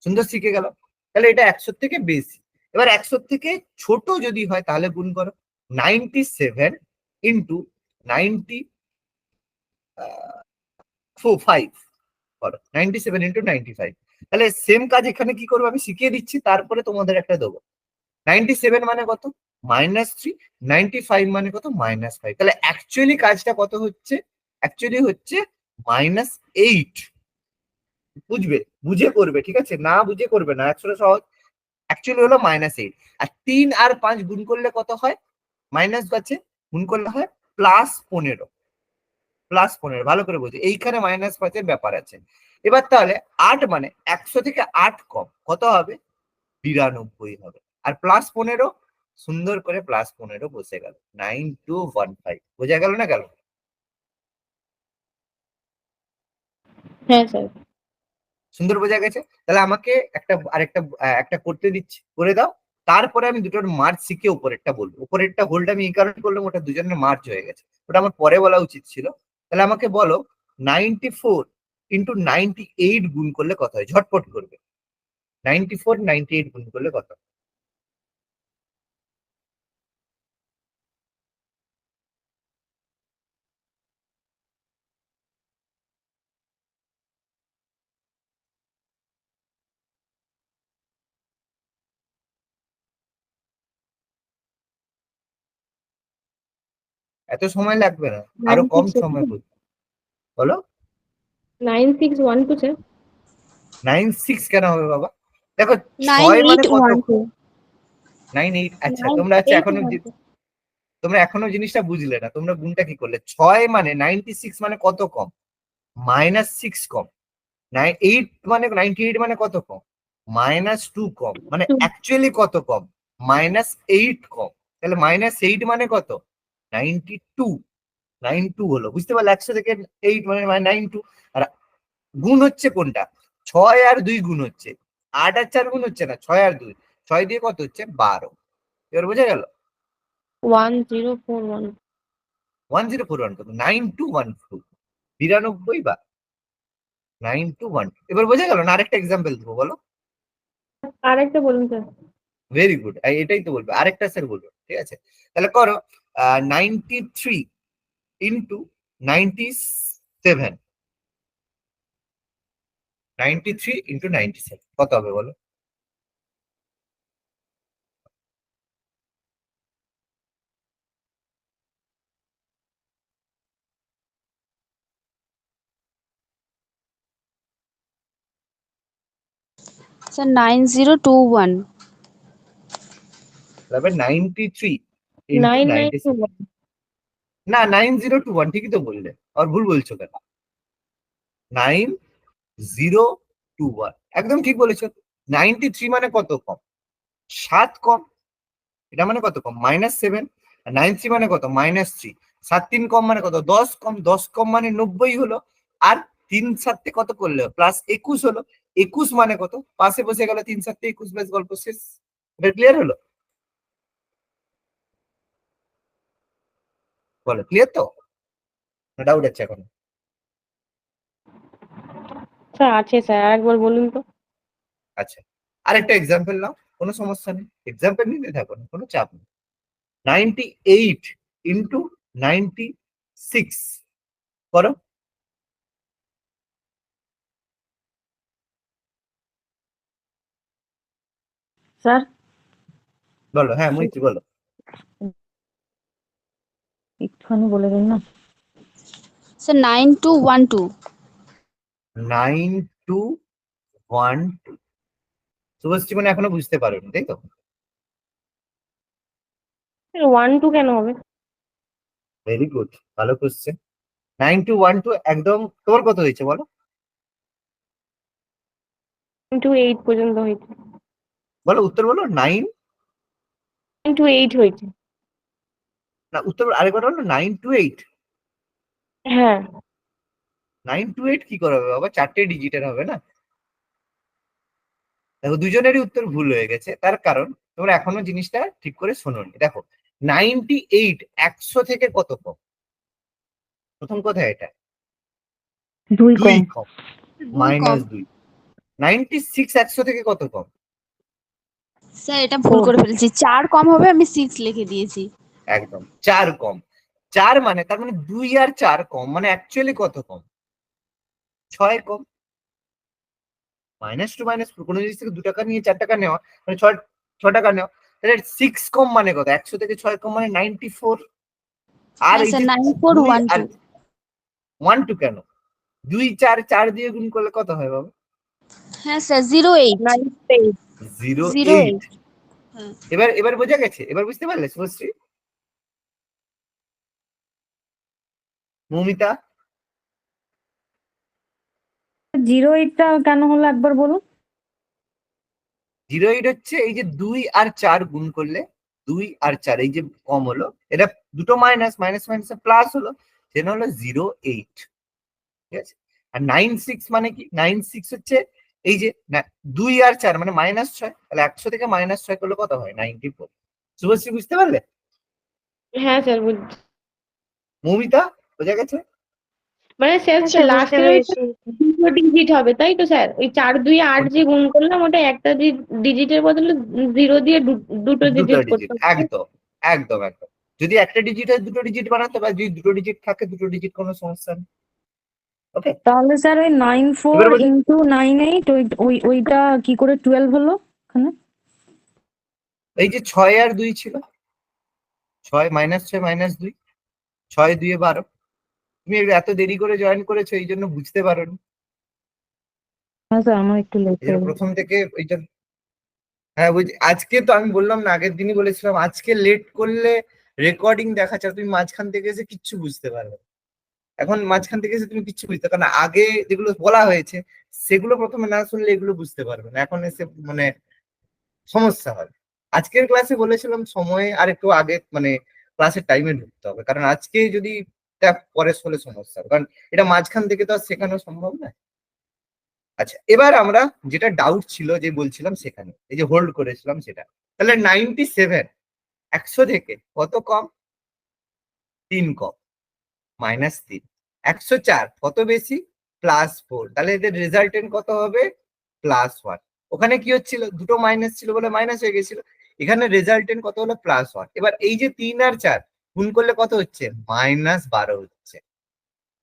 সুন্দর শিখে গেল। তাহলে এটা 100 থেকে বেশি। এবার 100 থেকে ছোট যদি হয় তাহলে গুণ করো। 97 ইন্টু 95 করো, 97 ইন্টু 95। তাহলে সেম কাজ এখানে কি করবো আমি শিখিয়ে দিচ্ছি, তারপরে তোমাদের একটা দেবো। 97 মানে কত, -3। 95 মানে কত, -5। তাহলে অ্যাকচুয়ালি কাজটা কত হচ্ছে, অ্যাকচুয়ালি হচ্ছে -8। বুঝবে, বুঝে করবে, ঠিক আছে, না বুঝে করবে না, একশো সহজ। অ্যাকচুয়ালি হলো -8। আর 3 আর 5 গুণ করলে কত হয়, মাইনাস আছে, গুণ করলে হয় +15। +15, ভালো করে বুঝে, এইখানে -5-এর ব্যাপার আছে। এবার তাহলে 8 মানে 100 থেকে 8 কম কত হবে, 92 হবে। আর +15, সুন্দর করে +15 বসে গেল, 9215। বোঝা গেল না গেল?
হ্যাঁ স্যার।
সুন্দর বোঝা গেছে। তাহলে আমাকে একটা করতে দিচ্ছি, করে দাও। তারপরে আমি দুটোর মার্চ শিখে উপরেরটা বলবো। উপরেরটা হোল্ড আমি এই কারণে করলাম, ওটা দুজনের মার্চ হয়ে গেছে, ওটা আমার পরে বলা উচিত ছিল। তাহলে আমাকে বলো 94 ইন্টু 98 গুণ করলে কত হয়, ঝটপট করবে। 94 98 গুণ করলে কত হয়? এত সময় লাগবে না, আরো কম সময় বলবো। বলো।
9612 স্যার।
96 কেন হবে বাবা? দেখো,
নাইন
6 মানে
এইট
কত,
ওয়ান টু
98। আচ্ছা,
নাইন
তোমরা আচ্ছা
এইট
এখনো
ওয়ান টু
তোমরা এখনো জিনিসটা বুঝলে না, তোমরা গুণটা কি করলে, 6 মানে 96 মানে কত কম, -6 কম। 8 মানে 98 মানে কত কম, -2 কম। মানে অ্যাকচুয়ালি কত কম, -8 কম। তাহলে -8 মানে কত, 92। 92 হলো, বুঝতে পারলে? 100 থেকে 8 মানে 92। আর গুণ হচ্ছে কোনটা, 6 আর 2 গুণ হচ্ছে, 8 আর 4 গুণ হচ্ছে না, 6 আর 2। 6 দিয়ে কত হচ্ছে, 12। এবার বোঝা গেল?
1041।
1041 কত, 9212, 92 বা 9212। এবার বোঝা গেল না? আরেকটা এক্সাম্পল দেবো, বলো।
আর একটা বলুন স্যার।
ভেরি গুড, এটাই তো বলবে, আরেকটা স্যার বলবো, ঠিক আছে। তাহলে করো 93 ইন্টু 97। 93 ইন্টু 97 কত হবে বলো?
স্যার 9021।
তাহলে 93 ইন্টু 97।
9921।
না, 9021 ঠিকই তো বললে, আর ভুল বলছো কেন? 9021 একদম ঠিক বলেছো। 93 মানে কত কম, 7 কম। এটা মানে কত কম, -7। 93 মানে কত, -3। 7 3 কম মানে কত, 10 কম। 10 কম মানে 90 হলো। আর 3 7 কত করলে, +21 হলো। 21 মানে কত, পাশে বসে গেল, 3 7 21, ব্যাস গল্প শেষ। এটা ক্লিয়ার হলো? বলো, ক্লিয়ার তো, ডাউট আছে এখন?
স্যার আছে স্যার, আরেকবার বলুন তো।
আচ্ছা, আরেকটা এক্সাম্পল নাও, কোনো সমস্যা নেই, এক্সাম্পল নিতে থাকো না, কোনো চাপ নেই। 98 ইন্টু 96 করো।
স্যার
বলো, হ্যাঁ মৈত্রী বলো।
একটুখানি বলে দিন না।
স্যার 9212।
9212। শুভশ্রী মানে এখনো বুঝতে পারোনি, তাই তো?
12 কেন হবে?
ভেরি গুড, ভালো কোশ্চেন। 9212 একদম। তোমার কত হয়েছে বলো?
9 to 8 পর্যন্ত হয়েছে।
বলো উত্তর বলো। 9,
9 to 8 হয়েছে।
না উত্তর আরেকবার বলো, 928।
হ্যাঁ।
928 কি করে হবে বাবা, 4টে ডিজিটের হবে না? দেখো দুজনেরই উত্তর ভুল হয়ে গেছে, তার কারণ তোমরা এখনো জিনিসটা ঠিক করে শোনোনি। দেখো 98 100 থেকে কত কম? প্রথম কথা এটা,
দুই
2
কম।
কম,
দুই কম।
-2। 96 100 থেকে কত কম?
স্যার এটা ভুল
4।
করে ফেলেছি, 4 কম হবে, আমি 6 লিখে দিয়েছি।
একদম 4 কম। 4 মানে তার মানে 2 আর 4 কম, মানে অ্যাকচুয়ালি কত কম? 6 কম। -2 -4, কোনো জিনিস থেকে 2 টাকা নিয়ে 4 টাকা নেওয়া মানে 6 টাকা নেওয়া, তাহলে 6 কম মানে কত? 100 থেকে 6 কম মানে 94। আর
হ্যাঁ
এই
স্যার,
যে 2 আর
9412।
12 কেন? 2 4 4 দিয়ে গুণ করলে কত হয় বাবা?
হ্যাঁ স্যার, 08।
08।
08। হ্যাঁ
এবার এবার বোঝা গেছে? এবার বুঝতে পারলে শুভশ্রী? মৌমিতা?
08টা কেন হলো একবার বলুন।
08 হচ্ছে এই যে 2 আর 4 গুণ করলে, 2 আর 4 এই যে কম হলো, এটা দুটো মাইনাস, মাইনাস মাইনাস প্লাস হলো, সেটা হলো 08। ঠিক আছে? আর 96 মানে কি? 96 হচ্ছে এই যে 2 আর 4 মানে -6, তাহলে 100 থেকে -6 করলে কত হয়? 94। শুভশ্রী বুঝতে পারলে?
হ্যাঁ স্যার বুঝছি।
মৌমিতা বোঝা গেছে?
মানে স্যার
হ্যাঁ স্যার, বুঝতে
লাস্টের ওইটা
পেরেছি।
দুটো ডিজিট হবে তাই তো স্যার? ওই 4 2 8 যে গুণ করলাম ওটা একটা ডিজিটের বদলে 0 দিয়ে দুটো
দুটো
ডিজিট
ডিজিট,
করতে হবে।
একদম একদম একদম। যদি একটা ডিজিট হয় দুটো ডিজিট বানাতে পারে, যদি দুটো ডিজিট থাকে দুটো ডিজিট, কোনো সমস্যা নেই। ওকে,
তাহলে স্যার ওই 94
এবার বলি,
ইন্টু 98 ওইটা কি করে 12 হলো ওখানে?
এই যে 6 আর 2 ছিল, 6 -6 -2, 6 2 12। তুমি এত দেরি করে জয়েন করেছো এই জন্য বুঝতে পারোনি।
হ্যাঁ স্যার, আমার একটু লেট
এই
হয়ে
জন্য
গেছে।
প্রথম থেকে ওইটা, হ্যাঁ বুঝি। আজকে তো আমি বললাম না, আগের দিনই বলেছিলাম আজকে লেট করলে রেকর্ডিং দেখাচ্ছে, আর তুমি মাঝখান থেকে এসে কিচ্ছু বুঝতে পারবে না। এখন মাঝখান থেকে এসে তুমি কিচ্ছু বুঝতে, কারণ আগে যেগুলো বলা হয়েছে সেগুলো প্রথমে না শুনলে এগুলো বুঝতে পারবে না, এখন এসে মানে সমস্যা হয়। আজকের ক্লাসে বলেছিলাম সময়ে আর একটু আগে মানে ক্লাসের টাইমে ঢুকতে হবে, কারণ আজকে যদি তা পরে হলে সমস্যা হবে, কারণ এটা মাঝখান থেকে তো আর শেখানো সম্ভব না। আচ্ছা, এবার আমরা যেটা ডাউট ছিল যে বলছিলাম সেখানে, এই যে হোল্ড করেছিলাম সেটা, তাহলে 97 100 থেকে কত কম? 3 কম, -3। 104 কত বেশি? +4। তাহলে এদের রেজাল্টেন্ট কত হবে? +1। ওখানে কি হচ্ছিল? দুটো মাইনাস ছিল বলে মাইনাস হয়ে গেছিল, এখানে রেজাল্টেন্ট কত হলো? +1। এবার এই যে 3 আর 4 গুণ করলে কত হচ্ছে? -12 হচ্ছে।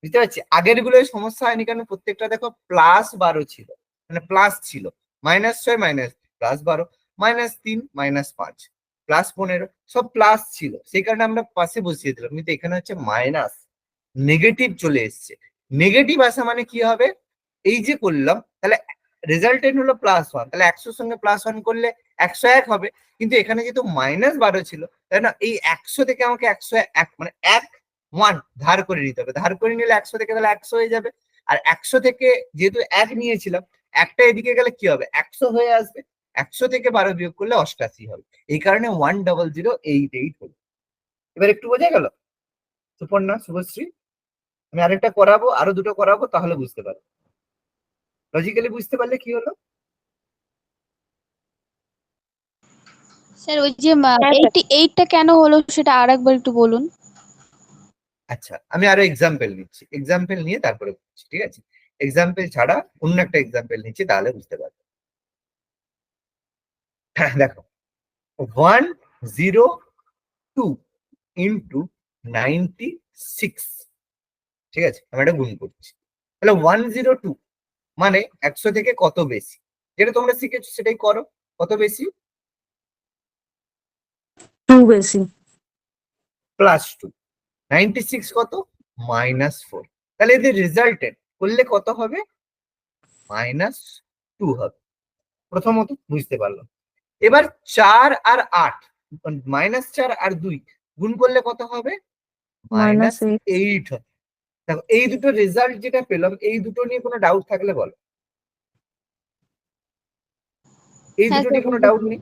বুঝতে পারছি? আগের গুলোয় সমস্যা হয়নি, কারণ প্রত্যেকটা দেখো +12 ছিল, মানে প্লাস ছিল। -6 +12, -3 -5 +15, সব প্লাস ছিল, সেই কারণে আমরা পাশে বসিয়ে দিলাম। কিন্তু এখানে হচ্ছে মাইনাস, নেগেটিভ চলে এসছে। নেগেটিভ আসা মানে কি হবে? এই যে করলাম, তাহলে রেজাল্টেন্ট হলো +1, তাহলে 100 সঙ্গে +1 করলে 101 হবে। কিন্তু এখানে যেহেতু -12 ছিল, তাই না, এই 100 থেকে আমাকে 101 মানে 1 ধার করে নিতে হবে। ধার করে নিলে 100 থেকে তাহলে 100 হয়ে যাবে। আর 100 থেকে যেহেতু 1 নিয়েছিলাম, একটা এদিকে গেলে কি হবে? 100 হয়ে আসবে। 100 থেকে 12 বিয়োগ করলে 88 হবে। এই কারণে 10088 হলো। এবার একটু বোঝা গেল সুপর্ণা, শুভশ্রী? আমি আরেকটা করাবো, আরো দুটো করাবো, তাহলে বুঝতে পারবে। লজিক্যালি বুঝতে পারলে কি হলো?
স্যার ওই যে
হ্যাঁ স্যার।
88টা কেন হলো সেটা আরেকবার একটু বলুন।
আচ্ছা, আমি আরো এক্সাম্পল নিচ্ছি, এক্সাম্পল নিয়ে তারপরে বলছি, ঠিক আছে? এক্সাম্পল ছাড়া অন্য একটা এক্সাম্পল নিচ্ছি, তাহলে বুঝতে পারবে। দেখো, 102 ইন্টু 96, ঠিক আছে? আমি এটা গুণ করছি। তাহলে 102 মানে 100 থেকে কত বেশি? যেটা তোমরা শিখেছো সেটাই করো। কত বেশি?
2 বেশি।
+2। 96 কত? -4। তাহলে এদের রেজাল্টেন্ট করলে কত হবে? -2 হবে। প্রথমত বুঝতে পারলাম। এবার 4 আর 8, -4 আর 2 গুণ করলে কত হবে?
-8।
-8 হবে। দেখো, এই দুটো রেজাল্ট যেটা পেলাম, এই দুটো নিয়ে কোনো ডাউট থাকলে বলো। এই
হ্যাঁ
দুটো
স্যার
নিয়ে কোনো ডাউট
বুঝেছি।
নেই?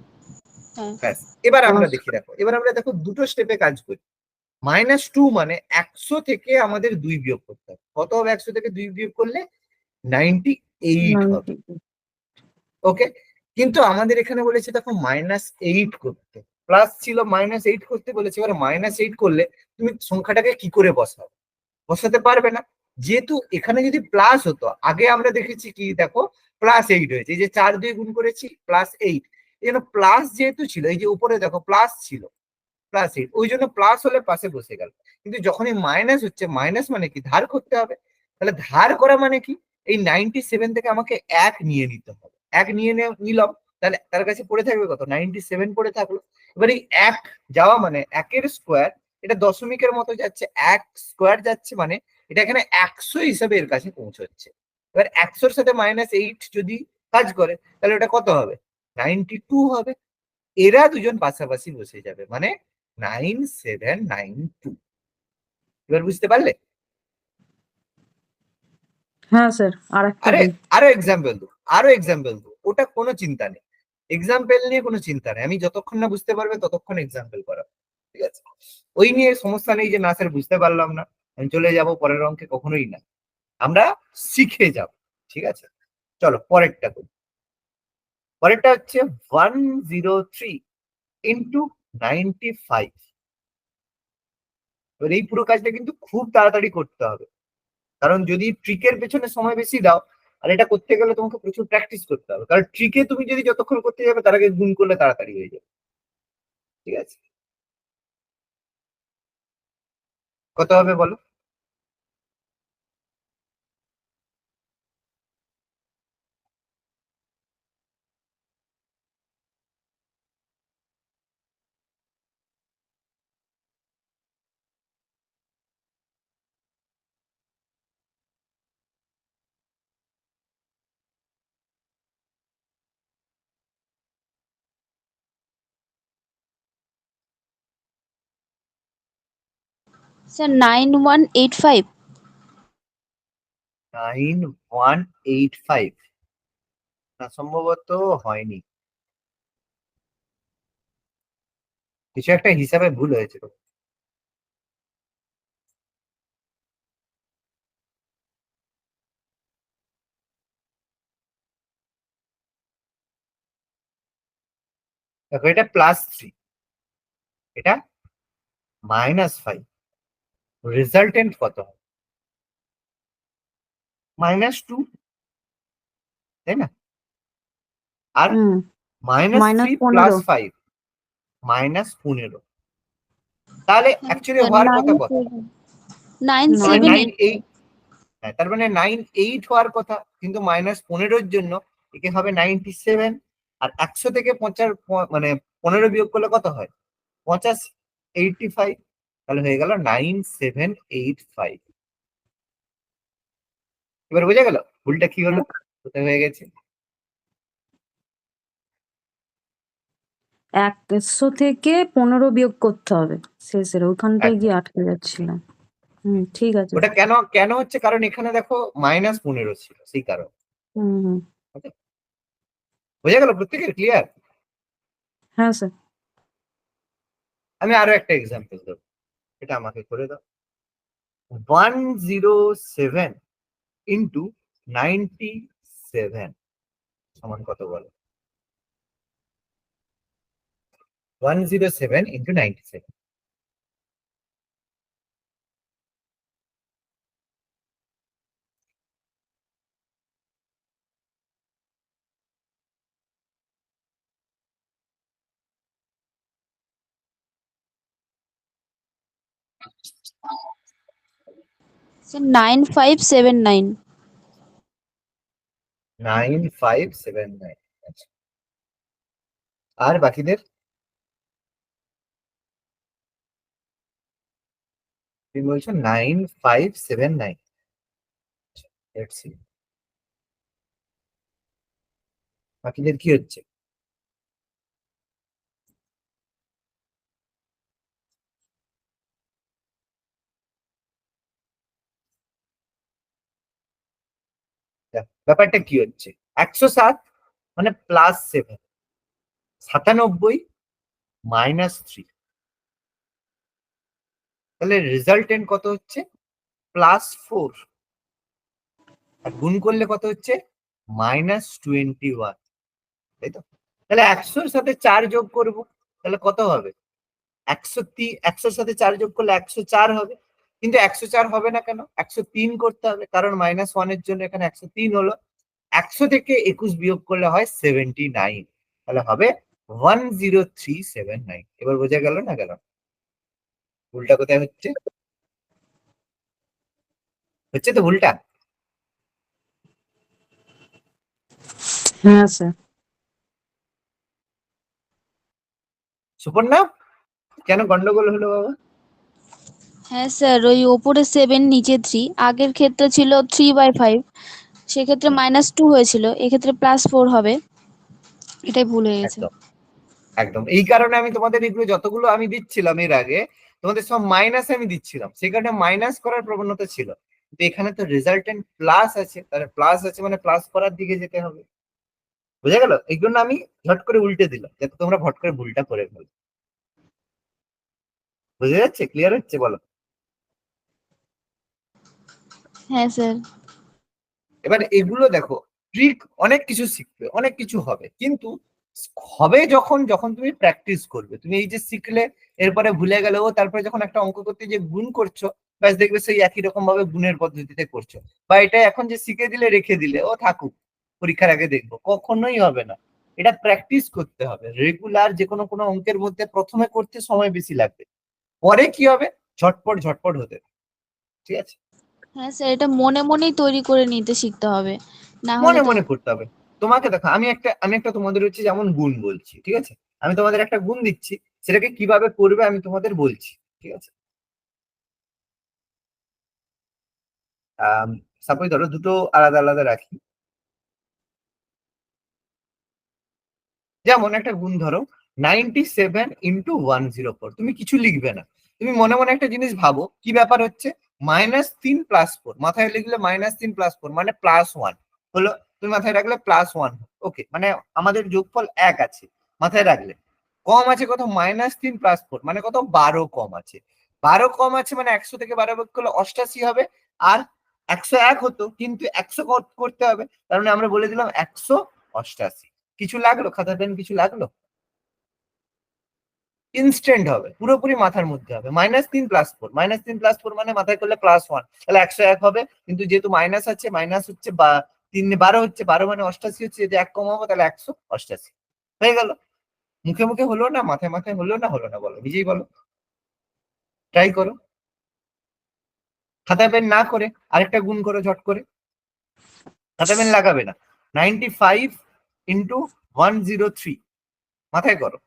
হ্যাঁ
ব্যাস, এবার আমরা দেখি। দেখো, এবার আমরা দেখো দুটো স্টেপে কাজ করি। -2 মানে 100 থেকে আমাদের 2 বিয়োগ করতে হবে। কত হবে 100 থেকে 2 বিয়োগ করলে? 98 হবে।
90।
ওকে, কিন্তু আমাদের এখানে বলেছে দেখো -8 করতে, প্লাস ছিল -8 করতে বলেছে। এবার -8 করলে তুমি সংখ্যাটাকে কি করে বসাতে পারবে না। যেহেতু এখানে যদি প্লাস হতো, আগে আমরা দেখেছি কি দেখো +8 হয়েছে, এই যে 4 দিয়ে গুণ করেছি +8, এই জন্য প্লাস যেহেতু ছিল, এই যে উপরে দেখো প্লাস ছিল +8, ওই জন্য প্লাস হলে পাশে বসে গেল। কিন্তু যখনই মাইনাস হচ্ছে, মাইনাস মানে কি ধার করতে হবে। তাহলে ধার করা মানে কি, এই 97 থেকে আমাকে 1 নিয়ে নিতে হবে। 1 নিলাম, তাহলে তার কাছে পড়ে থাকবে কত, 97 পড়ে থাকলো। এবার এই 1 যাওয়া মানে 1 এর স্কোয়ার, এটা দশমিকের মতো যাচ্ছে, 1 স্কোয়ার যাচ্ছে মানে এটা এখানে 100 হিসাবে এর কাছে পৌঁছচ্ছে। এবার 100-র সাথে -8 যদি কাজ করে, তাহলে ওটা কত হবে, 92 হবে। এরা দুজন পাশাপাশি বসে যাবে, মানে 9792। এবার বুঝতে পারলে?
হ্যাঁ স্যার, আর একটা
আরে
দিন।
আরো এক্সাম্পল দো, ওটা কোনো চিন্তা নেই, এক্সাম্পল নিয়ে কোনো চিন্তা নেই। আমি যতক্ষণ না বুঝতে পারবে ততক্ষণ এক্সাম্পল করা, ঠিক আছে? ওই নিয়ে সমস্যা নেই যে না স্যার বুঝতে পারলাম না, আমি চলে যাব পরের অঙ্কে, কখনোই না, আমরা শিখে যাব, ঠিক আছে? চলো পরেরটা করি। পরেরটা হচ্ছে 103 ইন্টু 95। এবার এই পুরো কাজটা কিন্তু খুব তাড়াতাড়ি করতে হবে, কারণ যদি ট্রিকের পেছনে সময় বেশি দাও, আর এটা করতে গেলে তোমাকে প্রচুর প্র্যাকটিস করতে হবে, কারণ ট্রিকে তুমি যদি যতক্ষণ করতে যাবে তার আগে গুণ করলে তাড়াতাড়ি হয়ে যাবে, ঠিক আছে? কত হবে বলো?
স্যার 9185।
9185 না, সম্ভবত হয়নি, কিছু একটা হিসাবে ভুল হয়েছে। দেখো এটা +3, এটা -5, রেজাল্টেন্ট কত হয়, -2, তাই না? আর
হুম,
-3
-15।
+ 5 -15, তাহলে অ্যাকচুয়ালি হওয়ার কথা কত,
978।
98। হ্যাঁ, তার মানে 98 হওয়ার কথা, কিন্তু -15-র জন্য একে হবে 97। আর 100 থেকে 50 মানে 15 বিয়োগ করলে কত হয়, 85, 85। তাহলে হয়ে গেল 9785। এবার বোঝা গেল ভুলটা কি হলো, কোথায় হয়ে গেছে?
100 থেকে 15 বিয়োগ করতে হবে শেষের, ওখানটায়
একদম।
গিয়ে আটকে যাচ্ছিলাম। ঠিক আছে।
ওটা কেন কেন হচ্ছে, কারণ এখানে দেখো -15 ছিল, সেই কারণ।
হুম হুম।
Okay? বোঝা গেল প্রত্যেকের, ক্লিয়ার?
হ্যাঁ স্যার।
আমি আরো একটা এক্সাম্পল দেবো, এটা আমাকে করে দাও। 107 ইন্টু 97 সমান কত বলো? 107 ইন্টু 97।
স্যার 9579।
9579। আচ্ছা, আর বাকিদের? তুমি বলছো 9579। লেটস সি বাকিদের কি হচ্ছে। ব্যাপারটা কি হচ্ছে, 107 মানে +7, 97 -3, তাহলে রেজাল্টেন্ট কত হচ্ছে, +4। আর গুণ করলে কত হচ্ছে, -21। তাই তো? তাহলে 100-র সাথে 4 যোগ করব, তাহলে কত হবে? 100-র সাথে 4 যোগ করলে 104 হবে। কিন্তু 104 হবে না কেন? 103 করতে হবে, কারণ -1 এর জন্য এখানে 103 হলো। 100 থেকে 21 বিয়োগ করলে হয় 79, তাহলে হবে 10379। এবার বোঝা গেল না গেল? ভুলটা কোথায় হচ্ছে? হচ্ছে তো ভুলটা?
হ্যাঁ স্যার।
সুপর্ণা, কেন গন্ডগোল হলো বাবা?
হ্যাঁ স্যার, ওই ওপরে 7 নিচে 3, আগের ক্ষেত্রে ছিল 3/5, সেক্ষেত্রে -2 হয়েছিল, এক্ষেত্রে +4 হবে, এটাই ভুল হয়ে গেছে।
একদম একদম, এই কারণে আমি তোমাদের এগুলো যতগুলো আমি দিচ্ছিলাম এর আগে, তোমাদের সব মাইনাস আমি দিচ্ছিলাম, সেই কারণে মাইনাস করার প্রবণতা ছিল। কিন্তু এখানে তো রেজাল্টেন্ট প্লাস আছে, তাহলে প্লাস আছে মানে প্লাস করার দিকে যেতে হবে। বুঝা গেল? এই জন্য আমি ঝট করে উল্টে দিলাম, যাতে তোমরা ভট করে ভুলটা করে ফেলো। বুঝে যাচ্ছে? ক্লিয়ার হচ্ছে? বলো।
হ্যাঁ স্যার।
এবার এগুলো দেখো, ট্রিক অনেক কিছু শিখবে, অনেক কিছু হবে, কিন্তু হবে যখন যখন তুমি প্র্যাকটিস করবে। তুমি এই যে শিখলে, এরপরে ভুলে গেলে, ও তারপরে যখন একটা অঙ্ক করতে যে গুণ করছো, ব্যাস দেখবে সেই একই রকম ভাবে গুণের পদ্ধতিতে করছো। বা এটা এখন যে শিখে দিলে, রেখে দিলে, ও থাকুক, পরীক্ষার আগে দেখবো, কখনোই হবে না। এটা প্র্যাকটিস করতে হবে রেগুলার। যে কোনো কোনো অঙ্কের মধ্যে প্রথমে করতে সময় বেশি লাগবে, পরে কি হবে, ঝটপট ঝটপট হতে থাকবে। ঠিক আছে?
হ্যাঁ স্যার, এটা মনে মনেই তৈরি করে নিতে শিখতে হবে, না হলে
মনে
তো।
মনে করতে হবে। তোমাকে দেখো, আমি একটা তোমাদের হচ্ছে যেমন গুণ বলছি, ঠিক আছে? আমি তোমাদের একটা গুণ দিচ্ছি, সেটাকে কিভাবে করবে আমি তোমাদের বলছি, ঠিক আছে? সাপোজ ধরো দুটো আলাদা আলাদা রাখি। যেমন একটা গুণ ধরো 97 × 104, তুমি কিছু লিখবে না, তুমি মনে মনে একটা জিনিস ভাবো, কি ব্যাপার হচ্ছে, -3 + 4, মাথায় লিখলে -3 + 4 মানে +1 হলো। তুমি মাথায় রাখলে +1, ওকে, মানে আমাদের যোগফল 1 আছে, মাথায় রাখলে। কম আছে কত? -3 + 4 মানে কত? 12 কম আছে। 12 কম আছে মানে 100 থেকে 12 বিয়োগ করলে 88 হবে। আর 101 হতো, কিন্তু 100 করতে হবে, তার মানে আমরা বলে দিলাম 188। কিছু লাগলো? খাতা পেন কিছু লাগলো? ইনস্ট্যান্ট হবে, পুরোপুরি মাথার মধ্যে হবে। -3 + 4, -3 + 4 মানে মাথায় করলে +1, তাহলে 101 হবে। কিন্তু যেহেতু মাইনাস আছে, মাইনাস হচ্ছে বা 3 12 হচ্ছে, 12 মানে 88 হচ্ছে, যদি 1 কমাবো তাহলে 188 হয়ে গেল। মুখে মুখে হলো না, মাথায় মাথায় হলো না? হলো না? বলো, নিজেই বলো, ট্রাই করো। খাতা পেন না করে আরেকটা গুণ করো ঝট করে। খাতা পেন লাগাবে না। 95 × 103, মাথায় করো,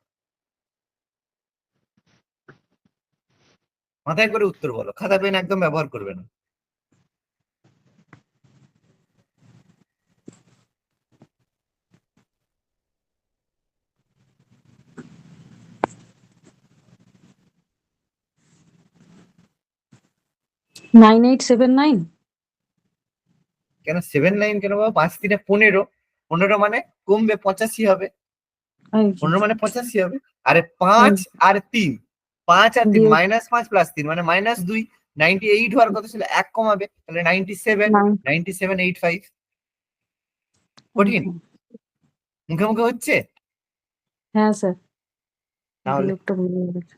মাথায় করে উত্তর বলো, খাতা পেন একদম ব্যবহার করবে না।9879। কেন 79 কেন বাবা? 5 × 3 = 15, 15 মানে কমবে, 85 হবে। 15 মানে 85 হবে। আরে 5 আর 3, 5 আর 3, -5 + 3 মানে -2, 98 হওয়ার কথা ছিল, 1 কমাবে, তাহলে 97, 9785। কঠিন? মুখে মুখে হচ্ছে?
হ্যাঁ স্যার,
তাহলে
বিয়োগটা ভুলে গেছি।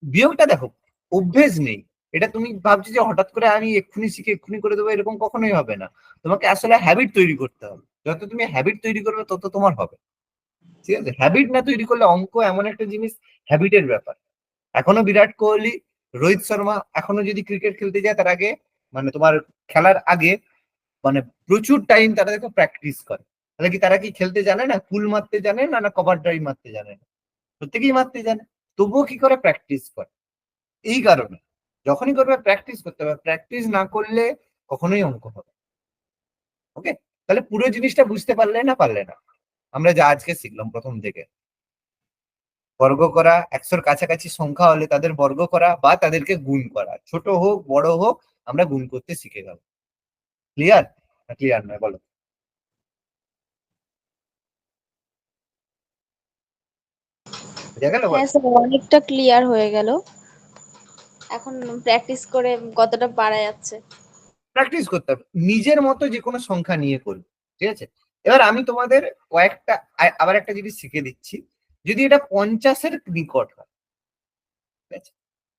বিয়োগটা দেখো, অভ্যেস নেই। এটা তুমি ভাবছো যে হঠাৎ করে আমি এক্ষুনি শিখে এক্ষুনি করে দেবো, এরকম কখনোই হবে না। তোমাকে আসলে হ্যাবিট তৈরি করতে হবে। যত তুমি হ্যাবিট তৈরি করবে, তত তোমার হবে। ঠিক আছে? হ্যাবিট না তৈরি করলে, অঙ্ক এমন একটা জিনিস, হ্যাবিটের ব্যাপার। এখনো বিরাট কোহলি, রোহিত শর্মা এখনো যদি ক্রিকেট খেলতে যায়, তার আগে মানে তোমার খেলার আগে মানে প্রচুর টাইম তারা দেখো প্র্যাকটিস করে। তাহলে কি তারা কি খেলতে জানে না? কুল মারতে জানে না, না কভার ড্রাইভ মারতে জানে না? প্রত্যেকেই মারতে জানে, তবুও কি করে? প্র্যাকটিস করে। এই কারণে যখনই করবে প্র্যাকটিস করতে হবে, প্র্যাকটিস না করলে কখনোই অঙ্ক হবে। ওকে? তাহলে পুরো জিনিসটা বুঝতে পারলে না? পারলে না? আমরা যা আজকে শিখলাম প্রথম থেকে, বর্গ করা, 100-র কাছাকাছি সংখ্যা হলে তাদের বর্গ করা বা তাদেরকে গুণ করা, ছোট হোক বড় হোক, আমরা গুণ করতে শিখে গেল। ক্লিয়ার না ক্লিয়ার নয়? বলো। বুঝা গেল?
হ্যাঁ
বলো।
স্যার, অনেকটা ক্লিয়ার হয়ে গেল, এখন প্র্যাকটিস করে কতটা পারা যাচ্ছে।
প্র্যাকটিস করতে হবে, নিজের মতো যে কোনো সংখ্যা নিয়ে করবে। ঠিক আছে? এবার আমি তোমাদের কয়েকটা আবার একটা জিনিস শিখে দিচ্ছি। যদি এটা 50-এর নিকট হয়, ঠিক আছে,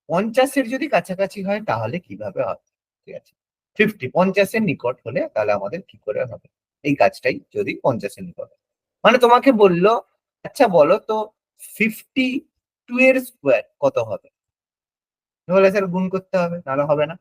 50-এর যদি কাছাকাছি হয় তাহলে কিভাবে হবে, ঠিক আছে, 50-এর নিকট হলে তাহলে আমাদের কি করে হবে এই কাজটাই, যদি 50-এর নিকট হয়। মানে তোমাকে বললো আচ্ছা বলো তো 52 এর স্কোয়ার কত হবে, বলে স্যার গুণ করতে হবে, নাহলে হবে না।